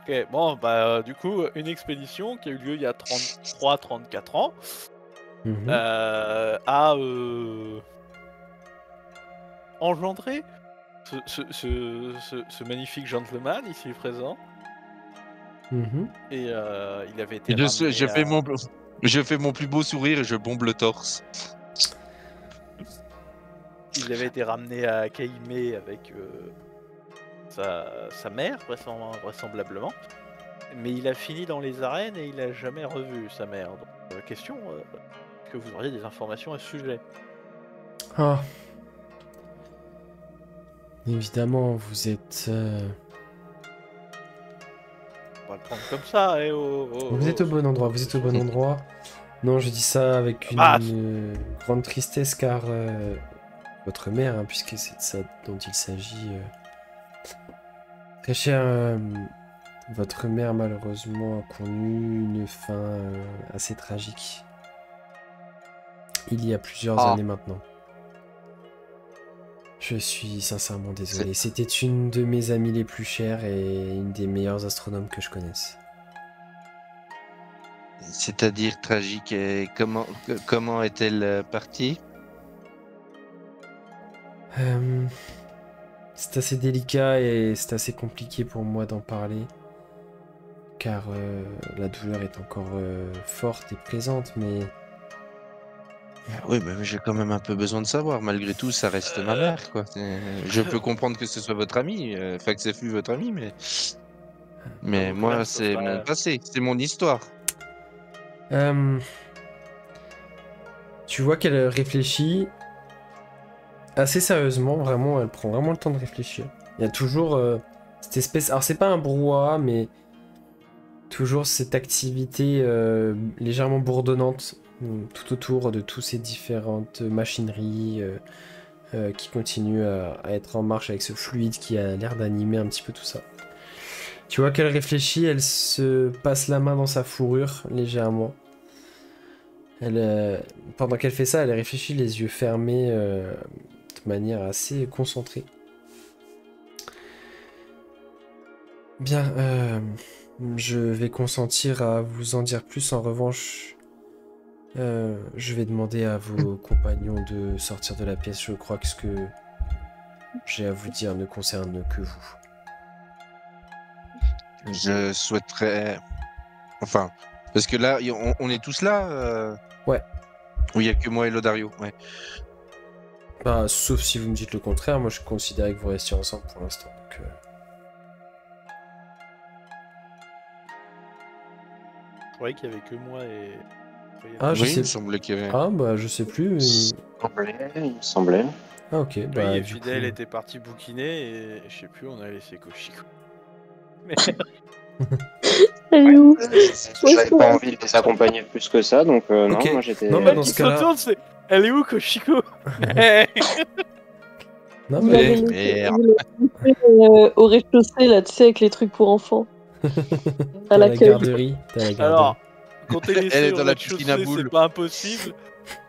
Ok, bon, bah du coup, une expédition qui a eu lieu il y a 33-34 ans Mhm. a engendré ce magnifique gentleman ici présent. Mhm. Et il avait été Je, ramené je à... fais mon, je fais mon plus beau sourire et je bombe le torse. Il avait été ramené à Kaimé avec sa mère, vraisemblablement. Mais il a fini dans les arènes et il a jamais revu sa mère. Donc, question, que vous auriez des informations à ce sujet. Ah. Évidemment, vous êtes... On va le prendre comme ça, Vous êtes au bon endroit, vous êtes au bon endroit. Non, je dis ça avec Bah, une grande tristesse car votre mère, hein, puisque c'est de ça dont il s'agit. Très cher, votre mère malheureusement a connu une fin assez tragique. Il y a plusieurs années maintenant. Je suis sincèrement désolé. C'était une de mes amies les plus chères et une des meilleures astronomes que je connaisse. C'est-à-dire tragique. Et comment est-elle partie? C'est assez délicat et c'est assez compliqué pour moi d'en parler. Car la douleur est encore forte et présente, mais... Oui, mais j'ai quand même un peu besoin de savoir. Malgré tout, ça reste ma mère, quoi. Je peux comprendre que ce soit votre ami, enfin que ce fût votre ami, mais donc là, moi, ça c'est mon sera... passé, c'est mon histoire. Tu vois qu'elle réfléchit assez sérieusement, vraiment, elle prend vraiment le temps de réfléchir. Il y a toujours cette espèce... Alors c'est pas un brouhaha, mais toujours cette activité légèrement bourdonnante tout autour de toutes ces différentes machineries qui continuent à être en marche avec ce fluide qui a l'air d'animer un petit peu tout ça. Tu vois qu'elle réfléchit, elle se passe la main dans sa fourrure légèrement. Pendant qu'elle fait ça, elle réfléchit les yeux fermés de manière assez concentrée. Bien, je vais consentir à vous en dire plus. En revanche, je vais demander à vos compagnons de sortir de la pièce. Je crois que ce que j'ai à vous dire ne concerne que vous. Je souhaiterais, enfin, parce que là, on est tous là. Ouais. Ou il y a que moi et Lodario. Ouais. Bah, sauf si vous me dites le contraire, moi je considérais que vous restiez ensemble pour l'instant. Donc, Je croyais qu'il y avait que moi et... Ah, je Oui, il sais. me semblait qu'il y avait. Ah, bah, je sais plus. Il me semblait. Ah, ok. Oui, Bah, et du Fidel coup. était parti bouquiner et je sais plus, on a laissé Koshiko. Elle est où? J'avais pas envie de les accompagner plus que ça, donc non, Ok. moi j'étais. Non, mais dans Qui ce se cas-là. retourne, c'est... Elle est où Koshiko? Non, Vous mais. l'avez Merde. laissé au rez-de-chaussée, là, tu sais, avec les trucs pour enfants. T'as À la l'accueil. garderie. T'as la garderie. Alors, quand t'es Elle laissé est au dans la piscine à rez-de-chaussée, c'est boules. pas impossible.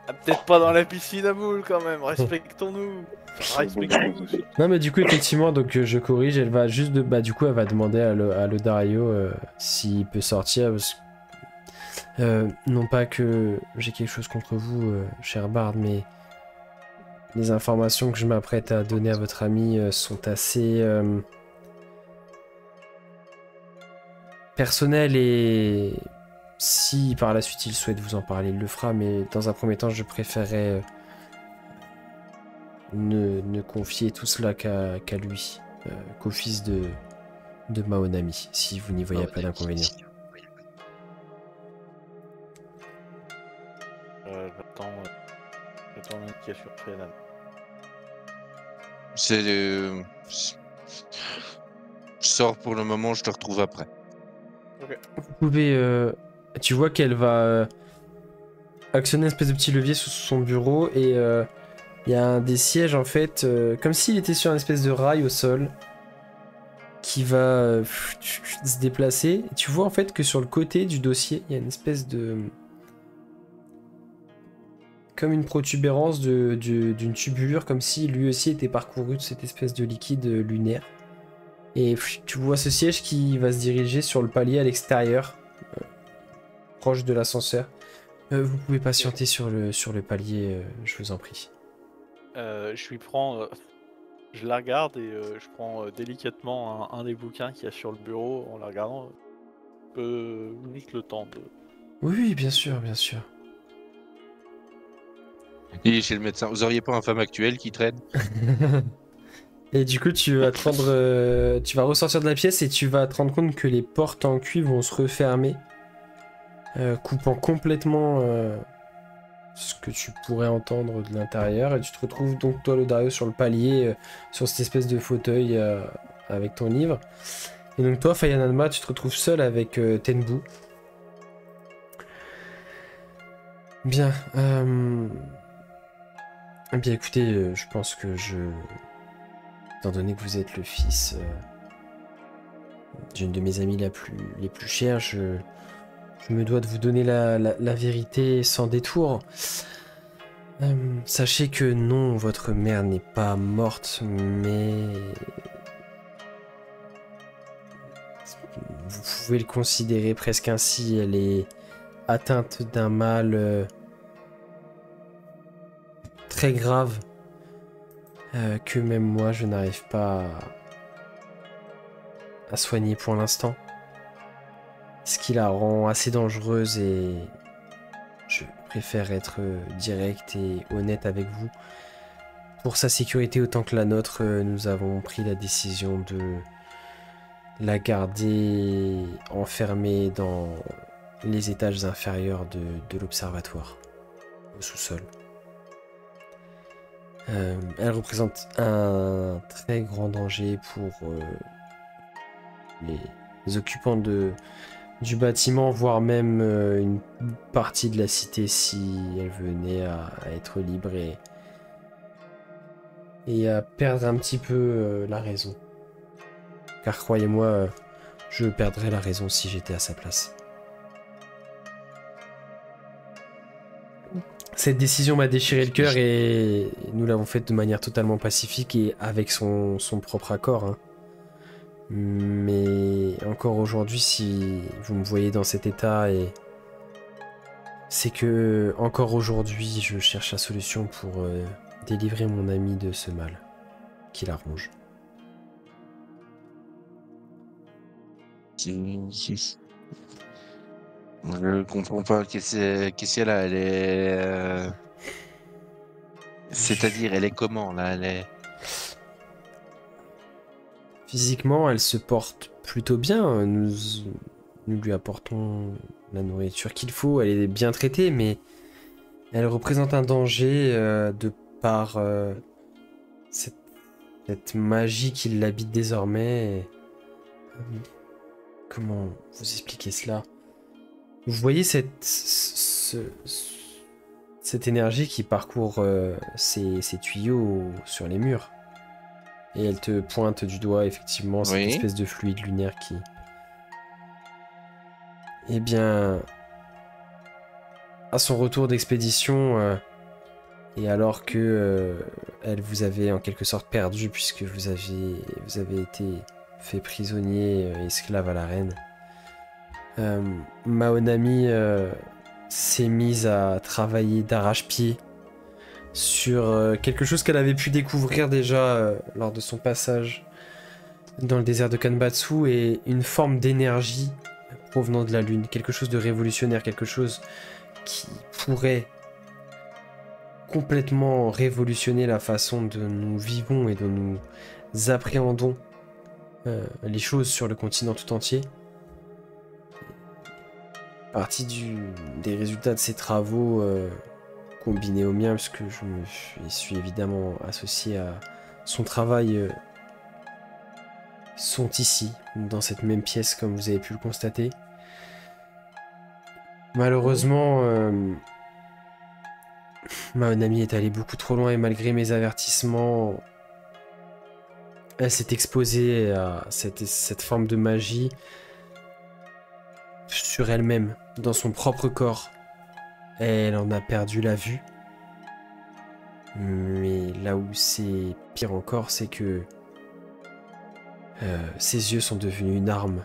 Ah, peut-être pas dans la piscine à boules quand même, respectons-nous. Respectons-nous. Non, mais du coup, effectivement, donc je corrige, elle va juste de. Bah, du coup, elle va demander à Lodario s'il peut sortir. Non pas que j'ai quelque chose contre vous, cher Bard, mais les informations que je m'apprête à donner à votre ami sont assez personnelles et si par la suite il souhaite vous en parler, il le fera, mais dans un premier temps, je préférerais ne confier tout cela qu'à lui, qu'au fils de Maonami, si vous n'y voyez pas d'inconvénient. J'attends l'indication préalable. Je sors pour le moment, je te retrouve après. Vous pouvez... tu vois qu'elle va actionner une espèce de petit levier sous son bureau et il y a un des sièges en fait, comme s'il était sur une espèce de rail au sol qui va se déplacer. Et tu vois en fait que sur le côté du dossier, il y a une espèce de... comme une protubérance d'une tubulure, comme si lui aussi était parcouru de cette espèce de liquide lunaire. Et tu vois ce siège qui va se diriger sur le palier à l'extérieur, proche de l'ascenseur. Vous pouvez patienter sur le palier, je vous en prie. Je lui prends... je la regarde et je prends délicatement un des bouquins qu'il y a sur le bureau en la regardant. peux juste le temps de... Oui, bien sûr, bien sûr. Il est chez le médecin. Vous auriez pas un femme actuelle qui traîne? Et du coup, tu vas tu vas ressortir de la pièce et tu vas te rendre compte que les portes en cuivre vont se refermer, coupant complètement ce que tu pourrais entendre de l'intérieur. Et tu te retrouves donc, toi, Lodario, sur le palier, sur cette espèce de fauteuil avec ton livre. Et donc, toi, Fayananma, tu te retrouves seul avec Tenbu. Bien. Eh bien, écoutez, je pense que étant donné que vous êtes le fils d'une de mes amies les plus chères, je me dois de vous donner la vérité sans détour. Sachez que non, votre mère n'est pas morte, mais vous pouvez le considérer presque ainsi. Elle est atteinte d'un mal très grave que même moi je n'arrive pas à soigner pour l'instant. Ce qui la rend assez dangereuse et je préfère être direct et honnête avec vous. Pour sa sécurité autant que la nôtre, nous avons pris la décision de la garder enfermée dans les étages inférieurs de l'observatoire, au sous-sol. Elle représente un très grand danger pour les occupants du bâtiment, voire même une partie de la cité si elle venait à être libre et à perdre un petit peu la raison. Car croyez-moi, je perdrais la raison si j'étais à sa place. Cette décision m'a déchiré le cœur et nous l'avons faite de manière totalement pacifique et avec son propre accord. Hein. Mais encore aujourd'hui, si vous me voyez dans cet état, c'est que encore aujourd'hui, je cherche la solution pour délivrer mon ami de ce mal qui la ronge. Je comprends pas. Qu'est-ce qu'elle a? Elle est. C'est-à-dire, elle est comment là? Elle est. Physiquement, elle se porte plutôt bien. Nous lui apportons la nourriture qu'il faut. Elle est bien traitée, mais elle représente un danger de par cette magie qui l'habite désormais. Comment vous expliquer cela? Vous voyez cette énergie qui parcourt ces tuyaux sur les murs. Et elle te pointe du doigt, effectivement, cette espèce de fluide lunaire qui... Eh bien... À son retour d'expédition, et alors que elle vous avait en quelque sorte perdu, puisque vous avez été fait prisonnier, esclave à la reine, Maonami s'est mise à travailler d'arrache-pied sur quelque chose qu'elle avait pu découvrir déjà lors de son passage dans le désert de Kanbatsu, et une forme d'énergie provenant de la lune, quelque chose de révolutionnaire, quelque chose qui pourrait complètement révolutionner la façon dont nous vivons et dont nous appréhendons les choses sur le continent tout entier. Partie des résultats de ces travaux combinés aux miens, parce que je suis évidemment associé à son travail, sont ici, dans cette même pièce, comme vous avez pu le constater. Malheureusement, Maonami est allée beaucoup trop loin et malgré mes avertissements, elle s'est exposée à cette forme de magie sur elle-même, dans son propre corps. Elle en a perdu la vue. Mais là où c'est pire encore, c'est que ses yeux sont devenus une arme.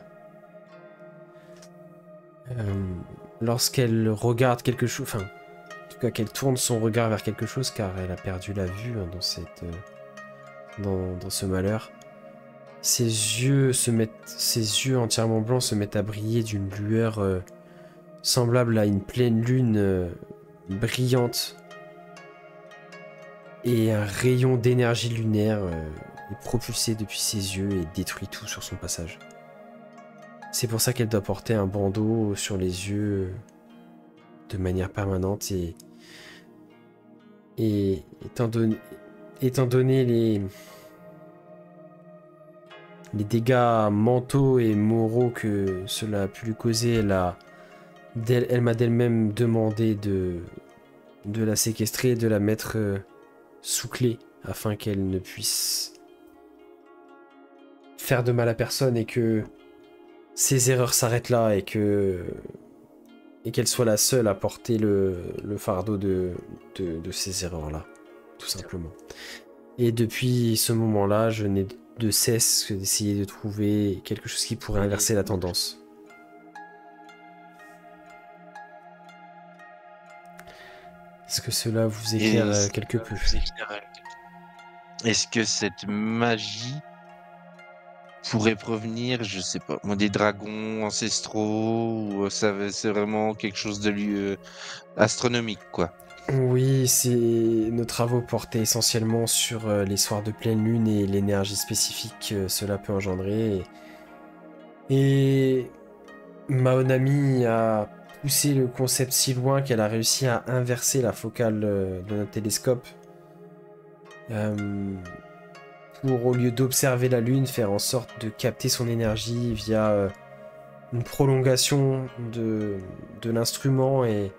Lorsqu'elle regarde quelque chose, enfin, en tout cas qu'elle tourne son regard vers quelque chose, car elle a perdu la vue dans ce malheur, Ses yeux entièrement blancs se mettent à briller d'une lueur semblable à une pleine lune brillante. Et un rayon d'énergie lunaire est propulsé depuis ses yeux et détruit tout sur son passage. C'est pour ça qu'elle doit porter un bandeau sur les yeux de manière permanente et étant donné les dégâts mentaux et moraux que cela a pu lui causer, elle m'a d'elle-même demandé de la séquestrer et de la mettre sous clé afin qu'elle ne puisse faire de mal à personne et que ses erreurs s'arrêtent là et qu'elle soit la seule à porter le fardeau de ces erreurs-là, tout simplement. Et depuis ce moment-là, je n'ai de cesse que d'essayer de trouver quelque chose qui pourrait inverser la tendance. Est-ce que cela vous éclaire quelque peu? Est-ce que cette magie pourrait provenir, je sais pas, des dragons ancestraux, ou c'est vraiment quelque chose de astronomique, quoi? Oui, nos travaux portaient essentiellement sur les soirs de pleine lune et l'énergie spécifique que cela peut engendrer. Et Maonami a poussé le concept si loin qu'elle a réussi à inverser la focale de notre télescope pour, au lieu d'observer la lune, faire en sorte de capter son énergie via une prolongation de l'instrument et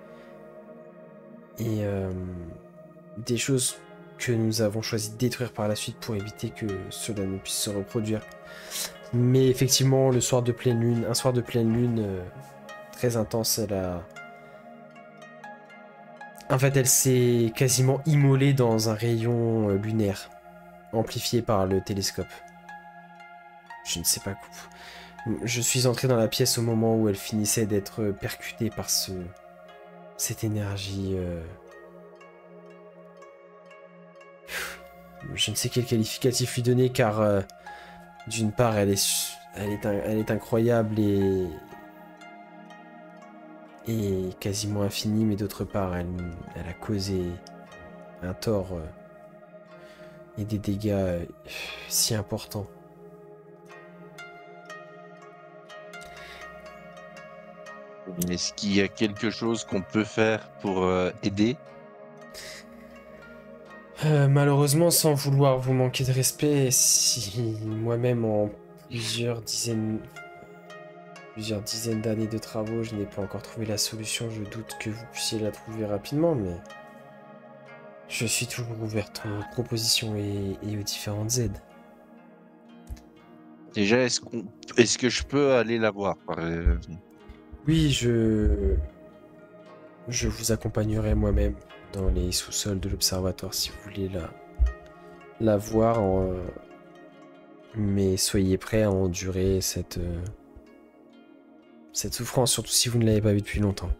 des choses que nous avons choisi de détruire par la suite pour éviter que cela ne puisse se reproduire. Mais effectivement, un soir de pleine lune très intense, elle s'est quasiment immolée dans un rayon lunaire, amplifié par le télescope. Je ne sais pas. Je suis entré dans la pièce au moment où elle finissait d'être percutée par cette énergie. Je ne sais quel qualificatif lui donner car d'une part elle est incroyable et quasiment infinie, mais d'autre part elle a causé un tort et des dégâts si importants. Est-ce qu'il y a quelque chose qu'on peut faire pour aider? Malheureusement, sans vouloir vous manquer de respect, si moi-même en plusieurs dizaines d'années de travaux, je n'ai pas encore trouvé la solution, je doute que vous puissiez la trouver rapidement, mais je suis toujours ouverte aux propositions et aux différentes aides. Déjà, est-ce que je peux aller la voir Oui, je vous accompagnerai moi-même dans les sous-sols de l'observatoire si vous voulez la voir, mais soyez prêts à endurer cette souffrance, surtout si vous ne l'avez pas vue depuis longtemps.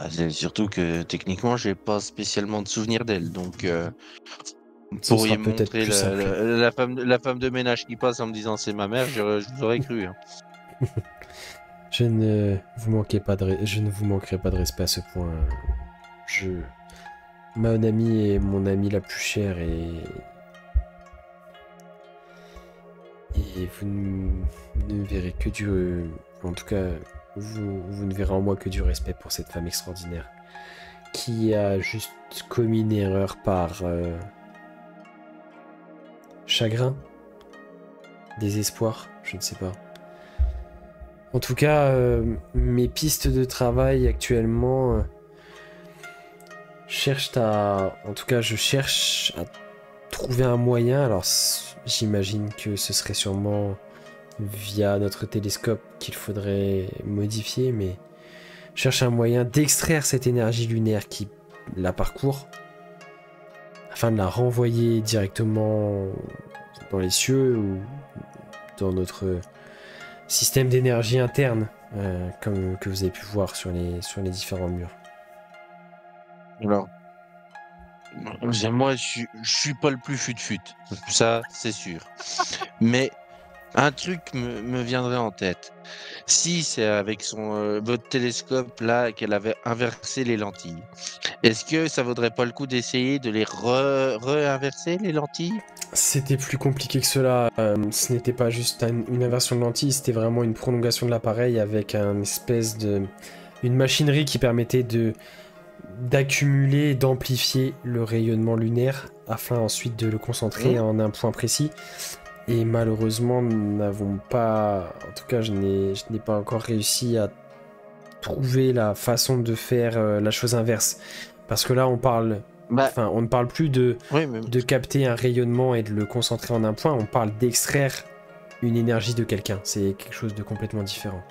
C'est surtout que techniquement, j'ai pas spécialement de souvenir d'elle, donc vous Ce pourriez sera me peut-être montrer plus simple. la femme de ménage qui passe en me disant c'est ma mère, je vous aurais cru. Hein. Je ne vous manquerai pas de respect à ce point. Maonami est mon amie la plus chère et vous ne verrez que en tout cas, vous ne verrez en moi que du respect pour cette femme extraordinaire qui a juste commis une erreur par chagrin, désespoir, je ne sais pas. En tout cas, mes pistes de travail actuellement je cherche à trouver un moyen. Alors, j'imagine que ce serait sûrement via notre télescope qu'il faudrait modifier, mais je cherche un moyen d'extraire cette énergie lunaire qui la parcourt afin de la renvoyer directement dans les cieux ou dans notre système d'énergie interne, comme que vous avez pu voir sur les différents murs. Alors, Moi, je suis pas le plus fut-fut. Ça, c'est sûr. Mais un truc me viendrait en tête. Si c'est avec votre télescope là qu'elle avait inversé les lentilles, est-ce que ça vaudrait pas le coup d'essayer de les re-inverser les lentilles? C'était plus compliqué que cela. Ce n'était pas juste une inversion de lentille, c'était vraiment une prolongation de l'appareil avec une machinerie qui permettait d'accumuler, d'amplifier le rayonnement lunaire afin ensuite de le concentrer en un point précis. Et malheureusement, nous n'avons pas... En tout cas, je n'ai pas encore réussi à trouver la façon de faire la chose inverse. Parce que là, on ne parle plus de capter un rayonnement et de le concentrer en un point, on parle d'extraire une énergie de quelqu'un. C'est quelque chose de complètement différent.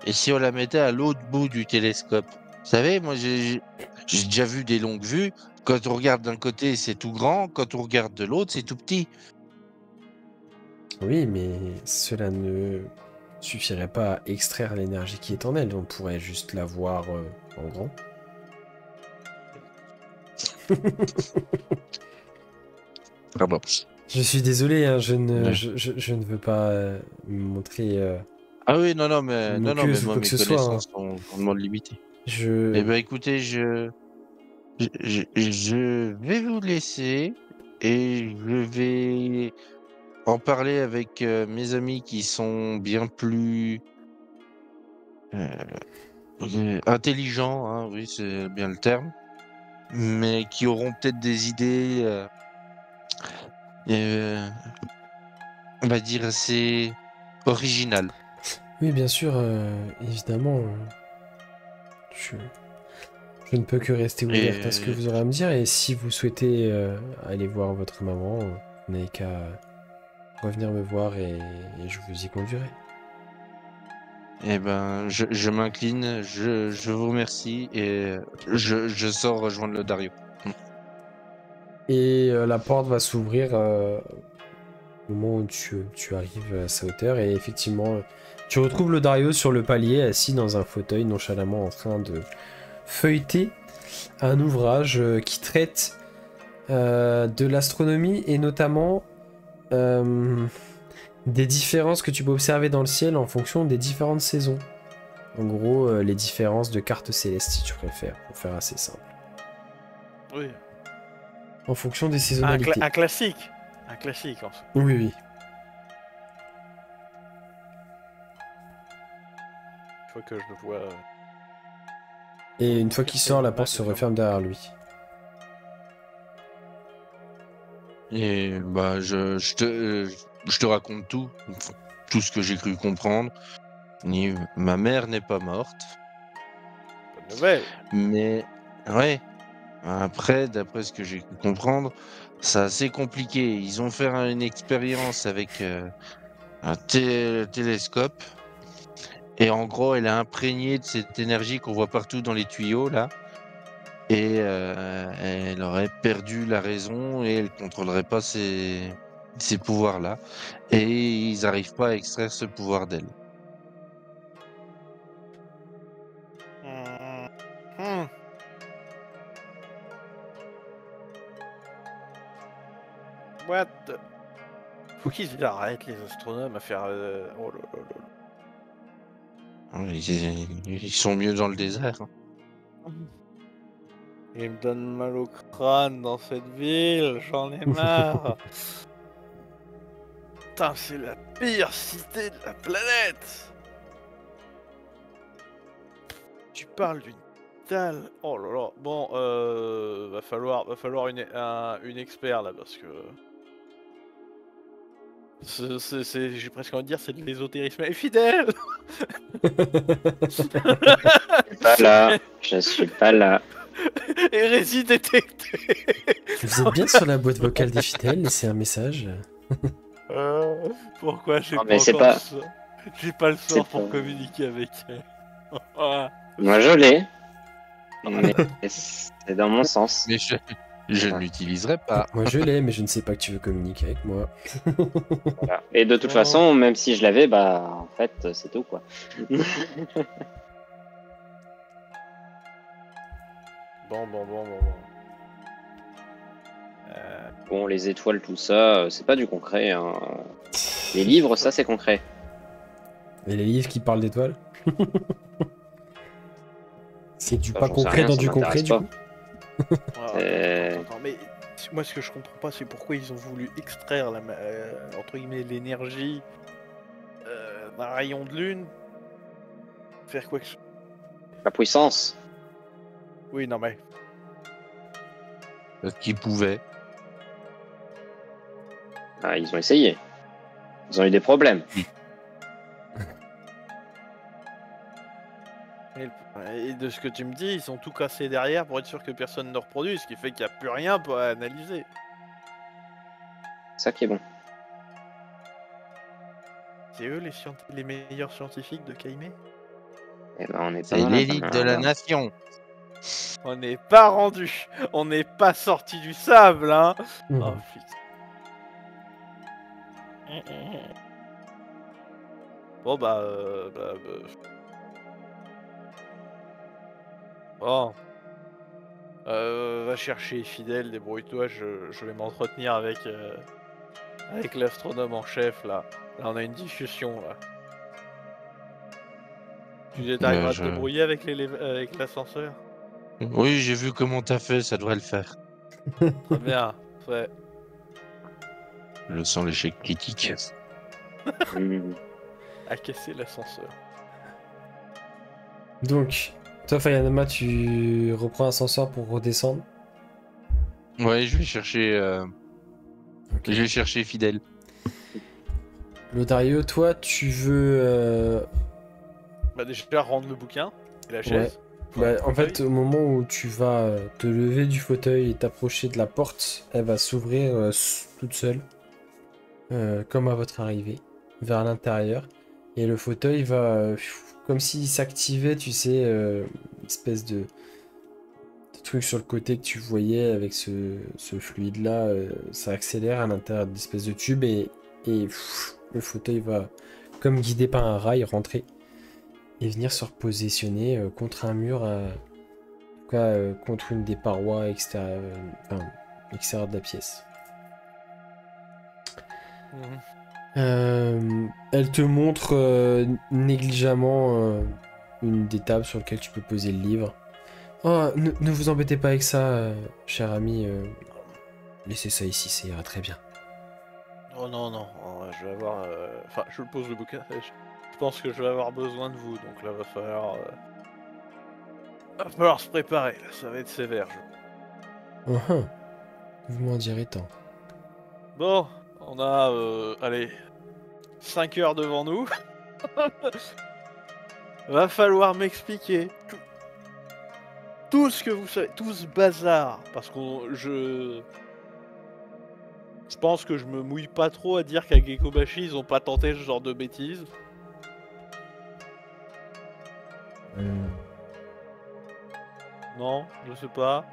Et si on la mettait à l'autre bout du télescope? Vous savez, moi j'ai déjà vu des longues vues. Quand on regarde d'un côté, c'est tout grand. Quand on regarde de l'autre, c'est tout petit. Oui, mais cela ne suffirait pas à extraire l'énergie qui est en elle. On pourrait juste la voir en grand. Pardon. Je suis désolé, hein, je ne veux pas me montrer... Ah oui, non, mais moi, mes connaissances hein. sont vraiment limitées. Je... Eh ben, écoutez, je vais vous laisser et je vais en parler avec mes amis qui sont bien plus intelligents, hein, oui, c'est bien le terme, mais qui auront peut-être des idées, on va dire, assez originales. Oui, bien sûr, évidemment. Je ne peux que rester ouverte à ce que vous aurez à me dire. Et si vous souhaitez aller voir votre maman, vous n'avez qu'à revenir me voir et je vous y conduirai. Eh ben, je m'incline, je vous remercie et je sors rejoindre le Dario. Et la porte va s'ouvrir au moment où tu arrives à sa hauteur. Et effectivement, tu retrouves le Dario sur le palier, assis dans un fauteuil, nonchalamment en train de feuilleter un ouvrage qui traite de l'astronomie et notamment des différences que tu peux observer dans le ciel en fonction des différentes saisons. En gros, les différences de cartes célestes, si tu préfères, pour faire assez simple. Oui. En fonction des saisonnalités. Un classique. Un classique, en fait. Oui, oui. Une fois que je le vois... Et une fois qu'il sort, la porte se referme derrière lui. Et bah, je te raconte tout ce que j'ai cru comprendre. Ma mère n'est pas morte. Bonne nouvelle. Mais ouais, après, d'après ce que j'ai pu comprendre, c'est assez compliqué. Ils ont fait une expérience avec un télescope. Et en gros, elle est imprégnée de cette énergie qu'on voit partout dans les tuyaux, là. Et elle aurait perdu la raison et elle contrôlerait pas ces pouvoirs-là. Et ils n'arrivent pas à extraire ce pouvoir d'elle. What the... Faut qu'ils arrêtent, les astronomes, à faire... Oh là là là. Ils sont mieux dans le désert. Il me donne mal au crâne dans cette ville, j'en ai marre. Putain, c'est la pire cité de la planète. Tu parles d'une dalle. Oh là là. Bon, va falloir une expert là parce que j'ai presque envie de dire c'est de l'ésotérisme infidèle. Pas là, je suis pas là. Hérésie détectée. Vous êtes bien sur la boîte vocale des fidèles, laissez un message. Pourquoi j'ai Non, pas mais c'est encore pas- le sort. J'ai pas le sort pour pas- communiquer avec elle. Moi je l'ai. Mais c'est dans mon sens. Mais je ne l'utiliserai pas. Moi je l'ai, mais je ne sais pas que tu veux communiquer avec moi. Voilà. Et de toute Oh. façon, même si je l'avais, bah en fait, c'est tout quoi. Bon. Bon, les étoiles, tout ça, c'est pas du concret. Hein. Les livres, ça, c'est concret. Et les livres qui parlent d'étoiles? C'est du Bah, pas j'en sais concret rien, dans ça du concret, m'intéresse du pas. coup? Attends, mais moi ce que je comprends pas c'est pourquoi ils ont voulu extraire entre guillemets l'énergie d'un rayon de lune. Faire quoi que ce... La puissance. Oui, non mais... Parce qu'ils pouvaient. Ah, ils ont essayé. Ils ont eu des problèmes. Et de ce que tu me dis, ils ont tout cassé derrière pour être sûr que personne ne reproduit, ce qui fait qu'il n'y a plus rien pour analyser. C'est ça qui est bon. C'est eux les meilleurs scientifiques de Caïmé? Eh ben, on est pas C'est mal, l'élite pas de mal, la hein. nation. On n'est pas rendu, on n'est pas sorti du sable, hein. Oh putain. Bon Bon. Va chercher Fidèle, débrouille-toi, je vais m'entretenir avec l'astronome en chef là. Là on a une discussion là. Tu t'arriveras à te débrouiller avec avec l'ascenseur? Oui, j'ai vu comment t'as fait, ça devrait le faire. Très bien, ouais. Je sens l'échec critique. Hmm. À casser l'ascenseur. Donc, toi, Fayanama, tu reprends l'ascenseur pour redescendre? Ouais, je vais chercher. Ok. Je vais chercher Fidèle. Lodario, toi, tu veux... Bah déjà rendre le bouquin et la chaise. Bah, en fait, au moment où tu vas te lever du fauteuil et t'approcher de la porte, elle va s'ouvrir toute seule, comme à votre arrivée, vers l'intérieur. Et le fauteuil va, comme s'il s'activait, tu sais, une espèce de truc sur le côté que tu voyais avec ce fluide-là, ça accélère à l'intérieur d'une espèce de tube et le fauteuil va, comme guidé par un rail, rentrer et venir se repositionner contre un mur, en tout cas contre une des parois extérieures de la pièce. Elle te montre négligemment une des tables sur lesquelles tu peux poser le livre. Oh, ne vous embêtez pas avec ça, cher ami. Laissez ça ici, ça ira très bien. Oh non, je vais avoir... Enfin, je pose le bouquin. Je pense que je vais avoir besoin de vous, donc là va falloir se préparer, là, ça va être sévère. Vous m'en direz tant. Bon, on a, allez, 5 heures devant nous. Va falloir m'expliquer tout ce que vous savez, tout ce bazar, parce que je pense que je me mouille pas trop à dire qu'à Gekobashi ils ont pas tenté ce genre de bêtises. Non, je sais pas.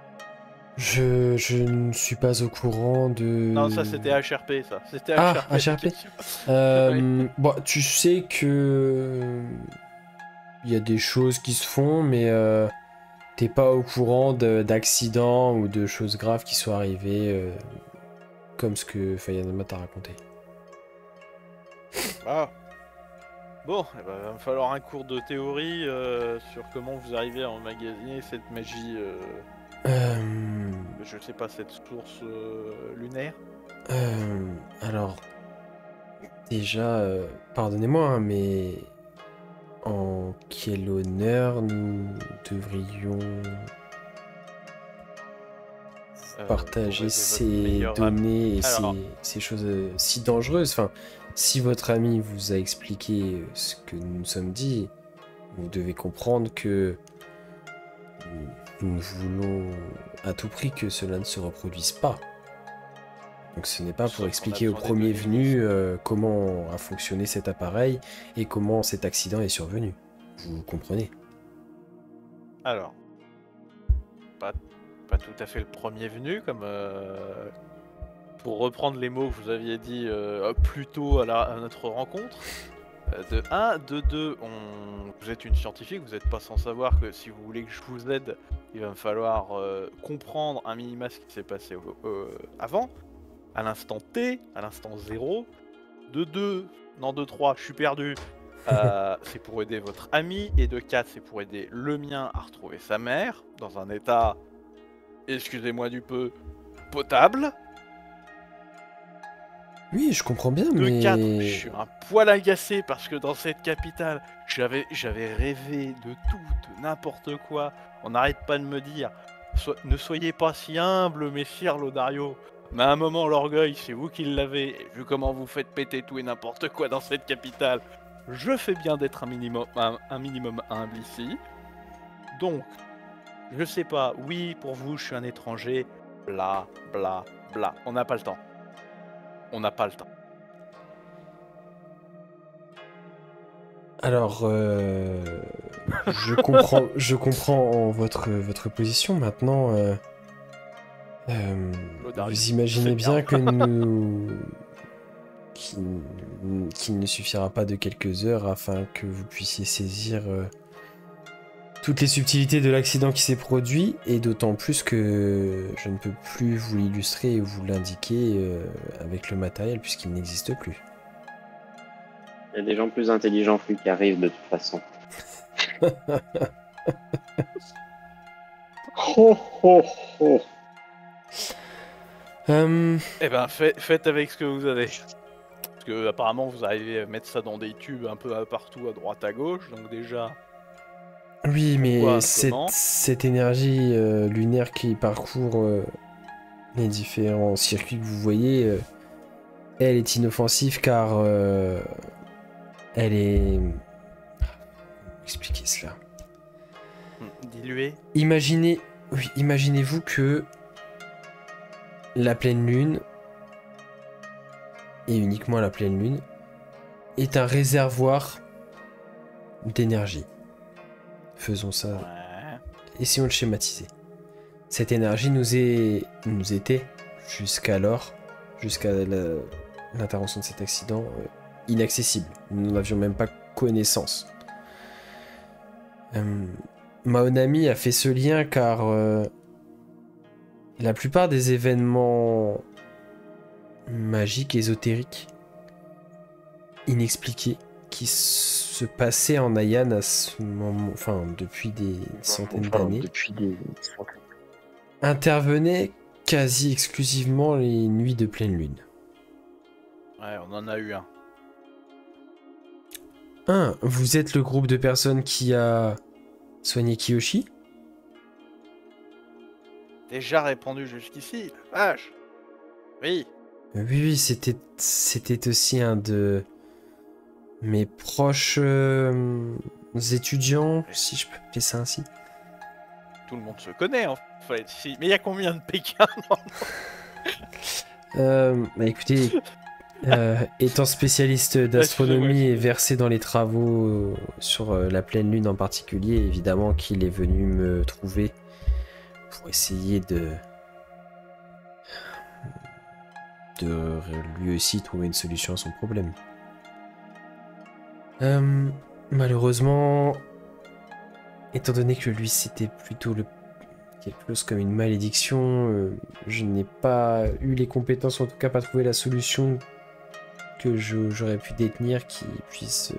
Je ne suis pas au courant de... Non, ça c'était HRP, ça. C'était Ah, HRP. HRP. Bon, tu sais que... Il y a des choses qui se font, mais t'es pas au courant d'accidents ou de choses graves qui sont arrivées, comme ce que Fayanama t'a raconté. Ah. Bon, eh ben, va me falloir un cours de théorie sur comment vous arrivez à emmagasiner cette magie, je sais pas, cette source lunaire. Alors, déjà, pardonnez-moi, hein, mais en quel honneur nous devrions partager votre ces meilleur données et Alors- ces choses si dangereuses? Enfin, si votre ami vous a expliqué ce que nous nous sommes dit, vous devez comprendre que nous voulons à tout prix que cela ne se reproduise pas. Donc ce n'est pas Sauf pour qu'on expliquer a aux besoin des premiers données. venus comment a fonctionné cet appareil et comment cet accident est survenu. Vous comprenez? Alors, pas tout à fait le premier venu, comme pour reprendre les mots que vous aviez dit plus tôt à notre rencontre. De 1, de 2, vous êtes une scientifique, vous n'êtes pas sans savoir que si vous voulez que je vous aide, il va me falloir comprendre un minima ce qui s'est passé avant. à l'instant T, à l'instant 0. De 2, non de 3, je suis perdu. C'est pour aider votre ami. Et de 4, c'est pour aider le mien à retrouver sa mère dans un état, excusez-moi du peu, potable. Oui, je comprends bien, De mais... 4, je suis un poil agacé parce que dans cette capitale, j'avais rêvé de tout, de n'importe quoi. On n'arrête pas de me dire, ne soyez pas si humble, messire Lodario. Mais à un moment, l'orgueil, c'est vous qui l'avez. Et vu comment vous faites péter tout et n'importe quoi dans cette capitale, je fais bien d'être un minimum humble ici. Donc, je sais pas, oui, pour vous, je suis un étranger, bla, bla, bla. On n'a pas le temps. On n'a pas le temps. Alors, je comprends votre position. Maintenant, Lodario, vous imaginez c'est bien bien. que qu'il ne suffira pas de quelques heures afin que vous puissiez saisir toutes les subtilités de l'accident qui s'est produit, et d'autant plus que je ne peux plus vous l'illustrer et vous l'indiquer avec le matériel puisqu'il n'existe plus. Il y a des gens plus intelligents que lui qui arrivent de toute façon. Ho, ho, ho. Eh ben, faites avec ce que vous avez. Parce que apparemment, vous arrivez à mettre ça dans des tubes un peu partout, à droite, à gauche. Donc déjà, Oui, mais Pourquoi, comment cette énergie lunaire qui parcourt les différents circuits que vous voyez, elle est inoffensive car elle est... Comment expliquer cela? dilué. Imaginez-vous que la pleine lune, et uniquement la pleine lune, est un réservoir d'énergie. Faisons ça. Ouais. Essayons de schématiser. Cette énergie nous était, jusqu'alors, jusqu'à l'intervention de cet accident, inaccessible. Nous n'en avions même pas connaissance. Maonami a fait ce lien car la plupart des événements magiques, ésotériques, inexpliqués, qui se passaient en Ayan à ce moment, enfin depuis des centaines d'années, intervenaient quasi exclusivement les nuits de pleine lune. Ouais, on en a eu un. Vous êtes le groupe de personnes qui a soigné Kiyoshi? Déjà répondu jusqu'ici, la vache. Oui. Oui, c'était aussi un de mes proches étudiants, si je peux appeler ça ainsi. Tout le monde se connaît en fait ici. Mais il y a combien de Pékin? Bah écoutez, étant spécialiste d'astronomie et versé dans les travaux sur la pleine lune en particulier, évidemment qu'il est venu me trouver pour essayer de lui aussi trouver une solution à son problème. Malheureusement, étant donné que lui c'était plutôt quelque chose comme une malédiction, je n'ai pas eu les compétences, ou en tout cas pas trouvé la solution que j'aurais pu détenir qui puisse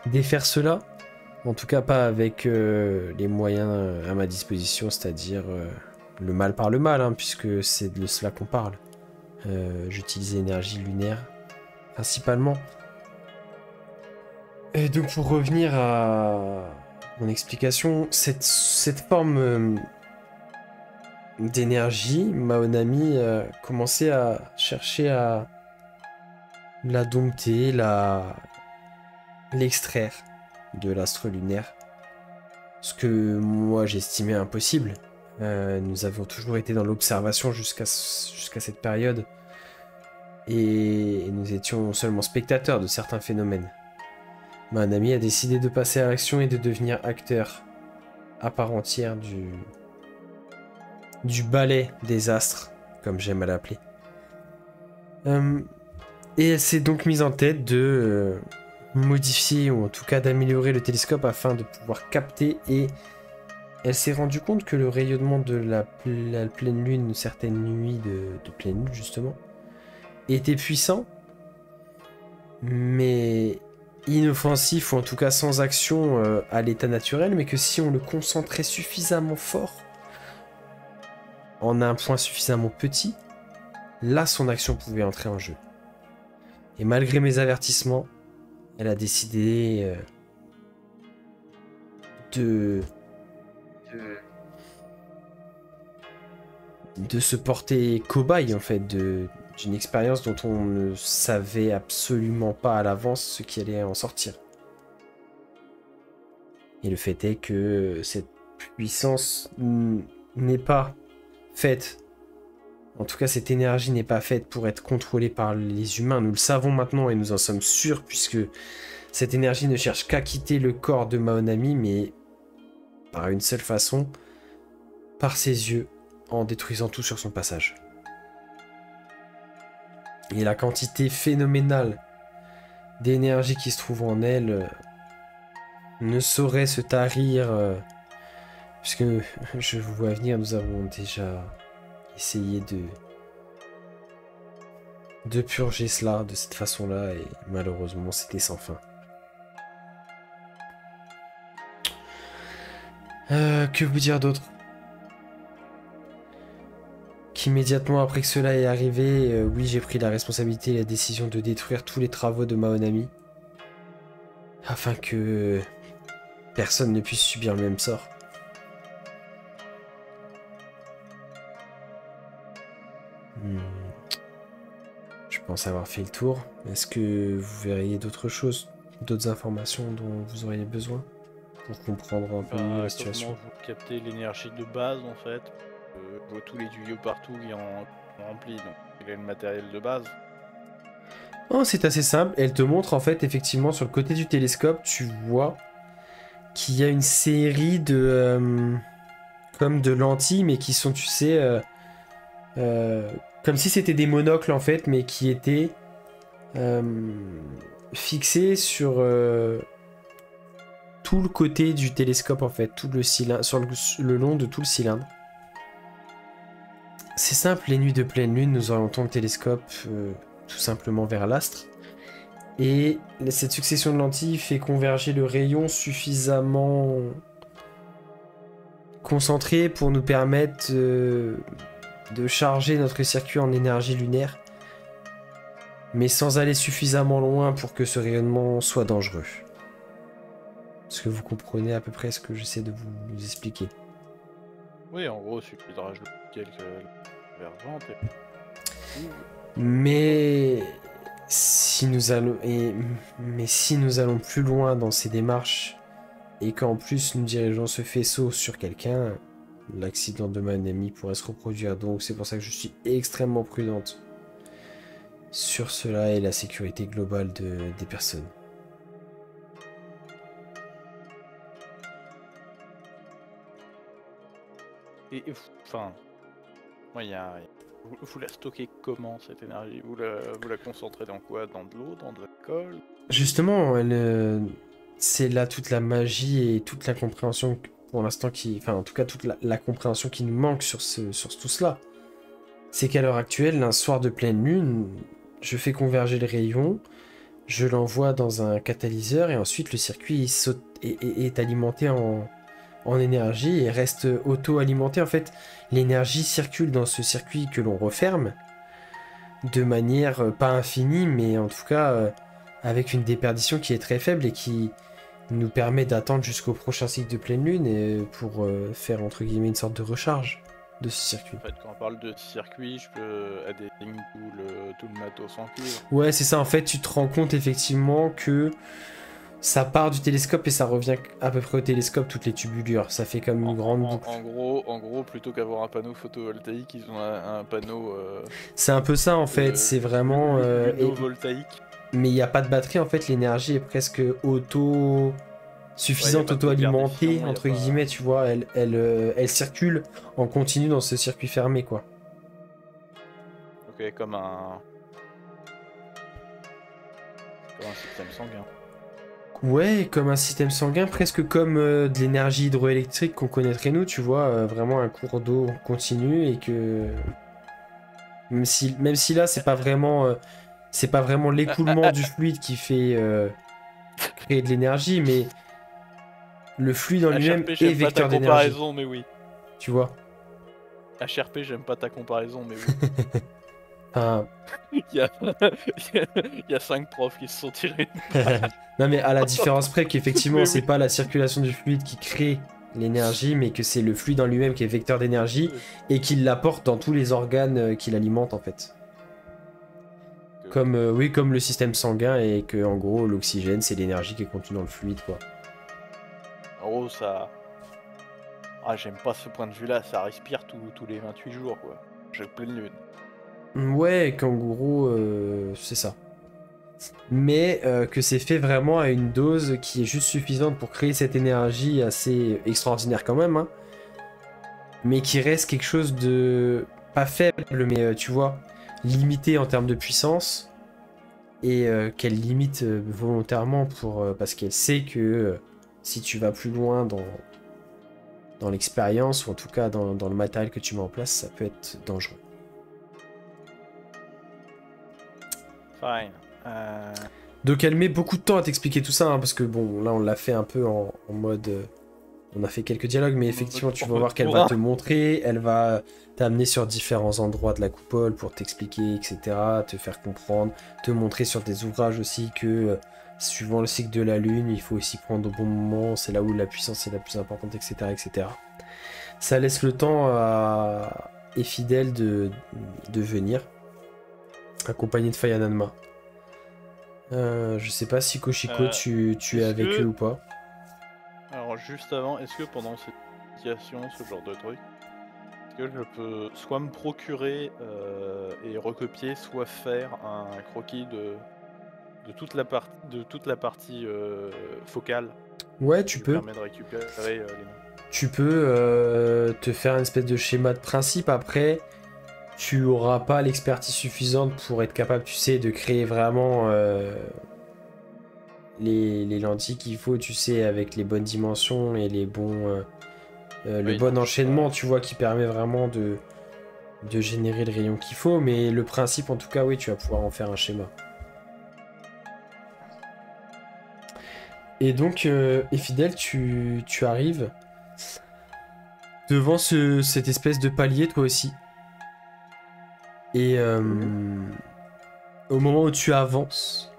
défaire cela. En tout cas pas avec les moyens à ma disposition, c'est-à-dire le mal par le mal, hein, puisque c'est de cela qu'on parle. J'utilise l'énergie lunaire principalement. Et donc pour revenir à mon explication, cette forme d'énergie, Maonami a commencé à chercher à la dompter, l'extraire de l'astre lunaire. Ce que moi j'estimais impossible. Nous avons toujours été dans l'observation jusqu'à cette période. Et nous étions seulement spectateurs de certains phénomènes. Maonami a décidé de passer à l'action et de devenir acteur à part entière du ballet des astres, comme j'aime à l'appeler. Et elle s'est donc mise en tête de modifier, ou en tout cas d'améliorer le télescope afin de pouvoir capter et elle s'est rendue compte que le rayonnement de la pleine lune, certaines nuits de pleine lune justement, était puissant, mais inoffensif, ou en tout cas sans action à l'état naturel, mais que si on le concentrait suffisamment fort, en un point suffisamment petit, là son action pouvait entrer en jeu. Et malgré mes avertissements, elle a décidé de se porter cobaye en fait d'une expérience dont on ne savait absolument pas à l'avance ce qui allait en sortir. Et le fait est que cette puissance n'est pas faite, en tout cas cette énergie n'est pas faite pour être contrôlée par les humains. Nous le savons maintenant et nous en sommes sûrs, puisque cette énergie ne cherche qu'à quitter le corps de Maonami, mais par une seule façon, par ses yeux, en détruisant tout sur son passage. Et la quantité phénoménale d'énergie qui se trouve en elle ne saurait se tarir, puisque je vous vois venir, nous avons déjà essayé de purger cela de cette façon-là, et malheureusement c'était sans fin. Que vous dire d'autre? Qu'immédiatement après que cela est arrivé, oui, j'ai pris la responsabilité et la décision de détruire tous les travaux de Maonami, afin que personne ne puisse subir le même sort. Je pense avoir fait le tour. Est-ce que vous verriez d'autres choses, d'autres informations dont vous auriez besoin pour comprendre un peu mieux la situation? Comment vous captez l'énergie de base en fait? Je vois tous les tuyaux partout qui en remplis, donc il a le matériel de base. Oh, c'est assez simple. Elle te montre en fait effectivement sur le côté du télescope, tu vois qu'il y a une série de comme de lentilles, mais qui sont, tu sais, comme si c'était des monocles en fait, mais qui étaient fixés sur tout le côté du télescope en fait, tout le cylindre, sur le long de tout le cylindre. C'est simple, les nuits de pleine lune, nous orientons le télescope tout simplement vers l'astre. Et cette succession de lentilles fait converger le rayon suffisamment concentré pour nous permettre de charger notre circuit en énergie lunaire, mais sans aller suffisamment loin pour que ce rayonnement soit dangereux. Est-ce que vous comprenez à peu près ce que j'essaie de vous expliquer? Oui, en gros, il suffit de rajouter quelques vergentes et... Mais si nous allons plus loin dans ces démarches et qu'en plus nous dirigeons ce faisceau sur quelqu'un, l'accident de Maonami pourrait se reproduire. Donc c'est pour ça que je suis extrêmement prudente sur cela et la sécurité globale des personnes. Et enfin, moi, vous la stockez comment cette énergie? Vous la concentrez dans quoi? Dans de l'eau, dans de l'alcool? Justement, c'est là toute la magie et toute la compréhension pour l'instant enfin en tout cas toute la compréhension qui nous manque sur tout cela. C'est qu'à l'heure actuelle, un soir de pleine lune, je fais converger le rayon, je l'envoie dans un catalyseur et ensuite le circuit est alimenté en énergie et reste auto-alimenté. En fait, l'énergie circule dans ce circuit que l'on referme de manière pas infinie, mais en tout cas avec une déperdition qui est très faible et qui nous permet d'attendre jusqu'au prochain cycle de pleine lune et pour faire entre guillemets une sorte de recharge de ce circuit. En fait, quand on parle de circuit, je peux adhérer tout le matos en cuivre. Ouais, c'est ça. En fait, tu te rends compte effectivement que ça part du télescope et ça revient à peu près au télescope, toutes les tubulures. Ça fait comme une grande boucle. En gros, plutôt qu'avoir un panneau photovoltaïque, ils ont un panneau... c'est un peu ça en fait, c'est vraiment... lunovoltaïque. Mais il n'y a pas de batterie, en fait, l'énergie est presque suffisante, auto-alimentée, entre guillemets, tu vois. Elle circule en continu dans ce circuit fermé, quoi. Ok, comme un système sanguin. Ouais, comme un système sanguin, presque comme de l'énergie hydroélectrique qu'on connaîtrait nous, tu vois, vraiment un cours d'eau continu et que même si là c'est pas vraiment l'écoulement du fluide qui fait créer de l'énergie, mais le fluide en lui-même HRP, est j'aime pas ta vecteur d'énergie, comparaison, mais oui. tu vois. HRP, j'aime pas ta comparaison, mais oui. Enfin, il, y a... il y a 5 profs qui se sont tirés. non mais à la différence près qu'effectivement Mais c'est oui. pas la circulation du fluide qui crée l'énergie, mais que c'est le fluide en lui-même qui est vecteur d'énergie et qui l'apporte dans tous les organes qui l'alimentent en fait. Comme, oui, comme le système sanguin et que en gros l'oxygène c'est l'énergie qui est contenue dans le fluide quoi. En gros, ça. Ah, j'aime pas ce point de vue-là, ça respire tous les 28 jours, quoi. J'ai pleine lune. Ouais, qu'en gros c'est ça. Mais que c'est fait vraiment à une dose qui est juste suffisante pour créer cette énergie assez extraordinaire quand même, hein. Mais qui reste quelque chose de pas faible, mais tu vois, limité en termes de puissance et qu'elle limite volontairement parce qu'elle sait que si tu vas plus loin dans l'expérience ou en tout cas dans le matériel que tu mets en place, ça peut être dangereux. Fine. Donc elle met beaucoup de temps à t'expliquer tout ça, hein, parce que bon, là on l'a fait un peu en mode... on a fait quelques dialogues, mais effectivement tu vas voir qu'elle va te montrer, elle va t'amener sur différents endroits de la coupole pour t'expliquer, etc., te faire comprendre, te montrer sur des ouvrages aussi que, suivant le cycle de la Lune, il faut aussi prendre au bon moment, c'est là où la puissance est la plus importante, etc., etc. Ça laisse le temps à Ephidel de venir, accompagné de Faya Nanma. Je sais pas si Koshiko tu es avec eux ou pas. Alors juste avant, est-ce que pendant cette situation, ce genre de truc, est-ce que je peux soit me procurer et recopier, soit faire un croquis de toute la partie focale Ouais, qui tu me peux. permet de récupérer les noms. Tu peux te faire une espèce de schéma de principe. Après, tu auras pas l'expertise suffisante pour être capable, tu sais, de créer vraiment les lentilles qu'il faut, tu sais, avec les bonnes dimensions et les bons, le Oui, bon non, enchaînement, ça- tu vois, qui permet vraiment de générer le rayon qu'il faut. Mais le principe, en tout cas, oui, tu vas pouvoir en faire un schéma. Et donc, Fidèle, tu arrives devant cette espèce de palier, toi aussi. Et au moment où tu avances,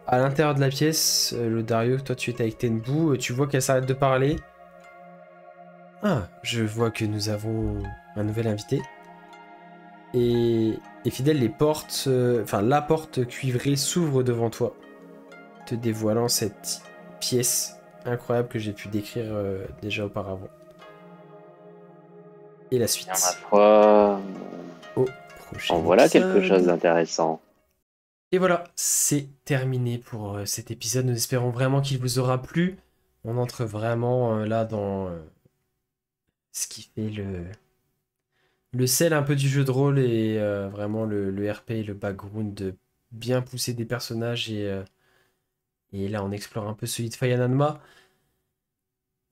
à l'intérieur de la pièce, le Dario, toi tu es avec Tenbu, tu vois qu'elle s'arrête de parler. Ah, je vois que nous avons un nouvel invité. Et Fidèle, les portes, enfin la porte cuivrée s'ouvre devant toi, te dévoilant cette pièce incroyable que j'ai pu décrire déjà auparavant. Et la suite. Bien, ma foi, Au prochain en voilà quelque épisode. chose d'intéressant. Et voilà, c'est terminé pour cet épisode. Nous espérons vraiment qu'il vous aura plu. On entre vraiment là dans ce qui fait le sel un peu du jeu de rôle et vraiment le RP, le background de bien pousser des personnages et là on explore un peu celui de Faya Nanma.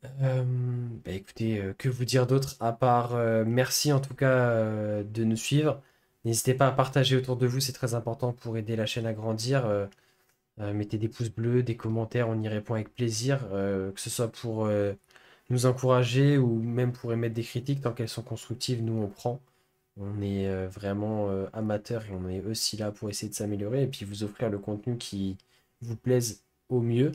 Bah écoutez, que vous dire d'autre à part merci en tout cas de nous suivre. N'hésitez pas à partager autour de vous, c'est très important pour aider la chaîne à grandir. Mettez des pouces bleus, des commentaires, on y répond avec plaisir, que ce soit pour nous encourager ou même pour émettre des critiques, tant qu'elles sont constructives, nous on prend. On est vraiment amateurs et on est aussi là pour essayer de s'améliorer et puis vous offrir le contenu qui vous plaise au mieux.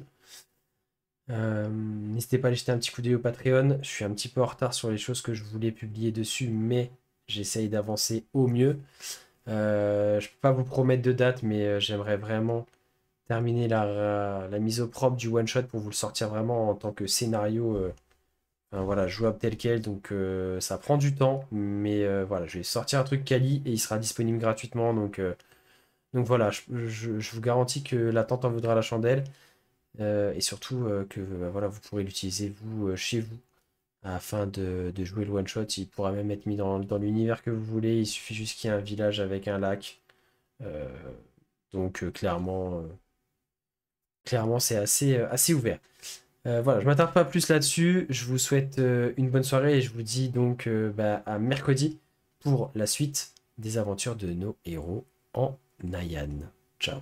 N'hésitez pas à aller jeter un petit coup d'œil au Patreon. Je suis un petit peu en retard sur les choses que je voulais publier dessus, mais j'essaye d'avancer au mieux. Je peux pas vous promettre de date, mais j'aimerais vraiment terminer la mise au propre du one shot pour vous le sortir vraiment en tant que scénario enfin, voilà, jouable tel quel. Donc ça prend du temps, mais voilà, je vais sortir un truc quali et il sera disponible gratuitement. Donc voilà, je vous garantis que l'attente en vaudra la chandelle. Et surtout que voilà, vous pourrez l'utiliser vous chez vous afin de jouer le one shot. Il pourra même être mis dans l'univers que vous voulez. Il suffit juste qu'il y ait un village avec un lac. Donc clairement, Clairement, c'est assez ouvert. Voilà, je m'attarde pas plus là-dessus. Je vous souhaite une bonne soirée et je vous dis donc à mercredi pour la suite des aventures de nos héros en Nayan. Ciao.